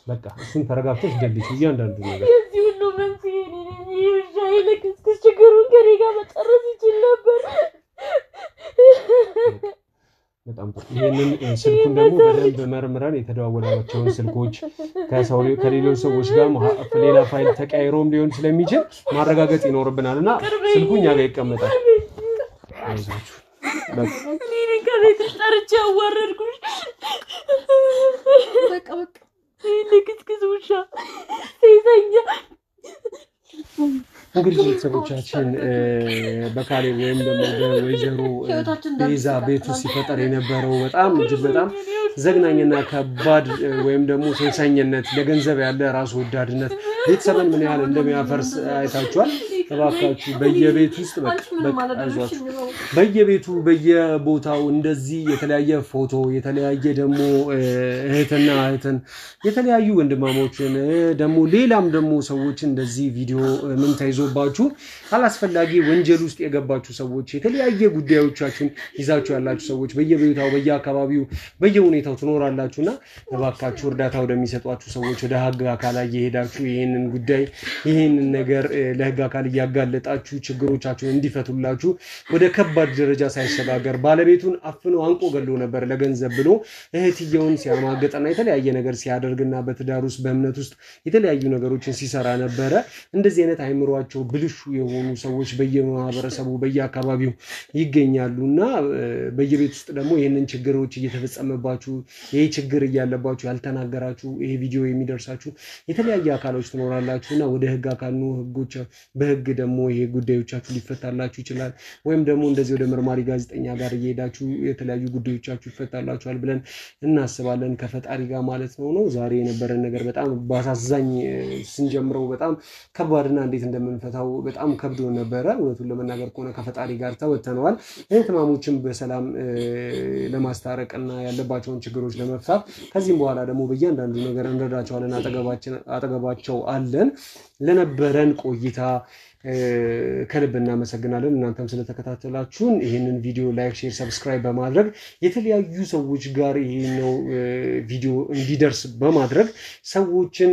በቃ እሱን ተረጋግተሽ ደልቺው እያንዳንዱ ነገር የዚህ ሁሉ መንስኤ እኔ ነኝ ይሻይ ለክስክስ ችግሩን ከኔ ጋር መጨረስ ይችል ነበር በጣም ጥሩ ይሄንን ስልኩን ደግሞ በደንብ መርምረን የተደዋወላቸውን ስልኮች ከሌሎች ሰዎች ጋር ሌላ ፋይል ተቀያይሮም ሊሆን ስለሚችል ማረጋገጥ ይኖርብናልና ስልኩኛ ጋር ይቀመጣል አይዟችሁ እኔ ከቤት ጠርቼ አዋረድኩሽ በቃ ለክስክስ ውሻ ሲዘኛ እንግዲህ ቤተሰቦቻችን በካሌብ ወይም ደግሞ በወይዘሮ ቤዛ ቤቱ ሲፈጠር የነበረው በጣም እጅግ በጣም ዘግናኝና ከባድ ወይም ደግሞ ሴሰኝነት ለገንዘብ ያለ ራስ ወዳድነት ቤተሰብን ምን ያህል እንደሚያፈርስ አይታችኋል እባካችሁ በየቤት ውስጥ በየቤቱ በየቦታው እንደዚህ የተለያየ ፎቶ የተለያየ ደሞ እህትና እህትን የተለያዩ ወንድማሞችን ደሞ ሌላም ደሞ ሰዎች እንደዚህ ቪዲዮ ምን ተይዞባችሁ አላስፈላጊ ወንጀል ውስጥ የገባችሁ ሰዎች የተለያየ ጉዳዮቻችሁን ይዛችሁ ያላችሁ ሰዎች በየቤታው በየአካባቢው በየሁኔታው ትኖራላችሁና እባካችሁ እርዳታ ወደሚሰጧችሁ ሰዎች ወደ ህግ አካላት እየሄዳችሁ ይሄንን ጉዳይ ይሄንን ነገር ለህግ አካል ያጋለጣችሁ ችግሮቻችሁን እንዲፈቱላችሁ ወደ ከባድ ደረጃ ሳይሸጋገር ባለቤቱን አፍኖ አንቆ ገሎ ነበር ለገንዘብ ብሎ እህትየውን ሲያማገጠና የተለያየ ነገር ሲያደርግና በትዳር ውስጥ በእምነት ውስጥ የተለያዩ ነገሮችን ሲሰራ ነበር እንደዚህ አይነት አይምሮአቸው ብልሹ የሆኑ ሰዎች በየማህበረሰቡ በየአካባቢው ይገኛሉና በየቤት ውስጥ ደግሞ ይሄንን ችግሮች እየተፈጸመባችሁ ይሄ ችግር ያለባችሁ ያልተናገራችሁ ይሄ ቪዲዮ የሚደርሳችሁ የተለያየ አካሎች ትኖራላችሁና ወደ ህግ አካል ነው ህጎች በህግ ደግሞ ይሄ ጉዳዮቻችሁ ሊፈታላችሁ ይችላል ወይም ደግሞ እንደዚህ ወደ መርማሪ ጋዜጠኛ ጋር እየሄዳችሁ የተለያዩ ጉዳዮቻችሁ ይፈታላችኋል ብለን እናስባለን ከፈጣሪ ጋር ማለት ነው ዛሬ የነበረን ነገር በጣም ባሳዛኝ ስንጀምረው በጣም ከባድና እንዴት እንደምንፈታው በጣም ከብዶ ነበር ወቱን ለመናገር ከሆነ ከፈጣሪ ጋር ተወተነዋል እህትማሞችን በሰላም ለማስታረቅና ያለባቸውን ችግሮች ለመፍታት ከዚህም በኋላ ደግሞ በእያንዳንዱ ነገር እንረዳቸዋለን አጠገባቸው አለን ለነበረን ቆይታ ከልብ እናመሰግናለን እናንተም ስለተከታተላችሁን ይሄንን ቪዲዮ ላይክ ሼር ሰብስክራይብ በማድረግ የተለያዩ ሰዎች ጋር ይሄው ቪዲዮ እንዲደርስ በማድረግ ሰዎችን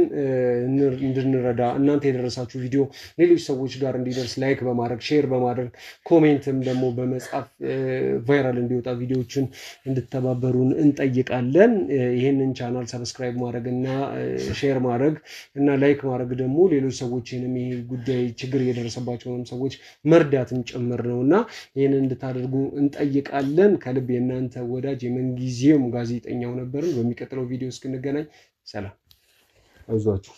እንድንረዳ እናንተ የደረሳችሁ ቪዲዮ ሌሎች ሰዎች ጋር እንዲደርስ ላይክ በማድረግ ሼር በማድረግ ኮሜንትም ደግሞ በመጻፍ ቫይራል እንዲወጣ ቪዲዮዎችን እንድትተባበሩን እንጠይቃለን ይሄንን ቻናል ሰብስክራይብ ማድረግና ሼር ማድረግ እና ላይክ ማድረግ ደግሞ ሌሎች ሰዎችንም ይሄ ጉዳይ ችግር የደረሰባቸውን ሰዎች መርዳትም ጭምር ነውና ይሄንን እንድታደርጉ እንጠይቃለን ከልብ የናንተ ወዳጅ የመንጊዜም ጋዜጠኛው ነበር በሚቀጥለው ቪዲዮ እስክንገናኝ ሰላም አይዟችሁ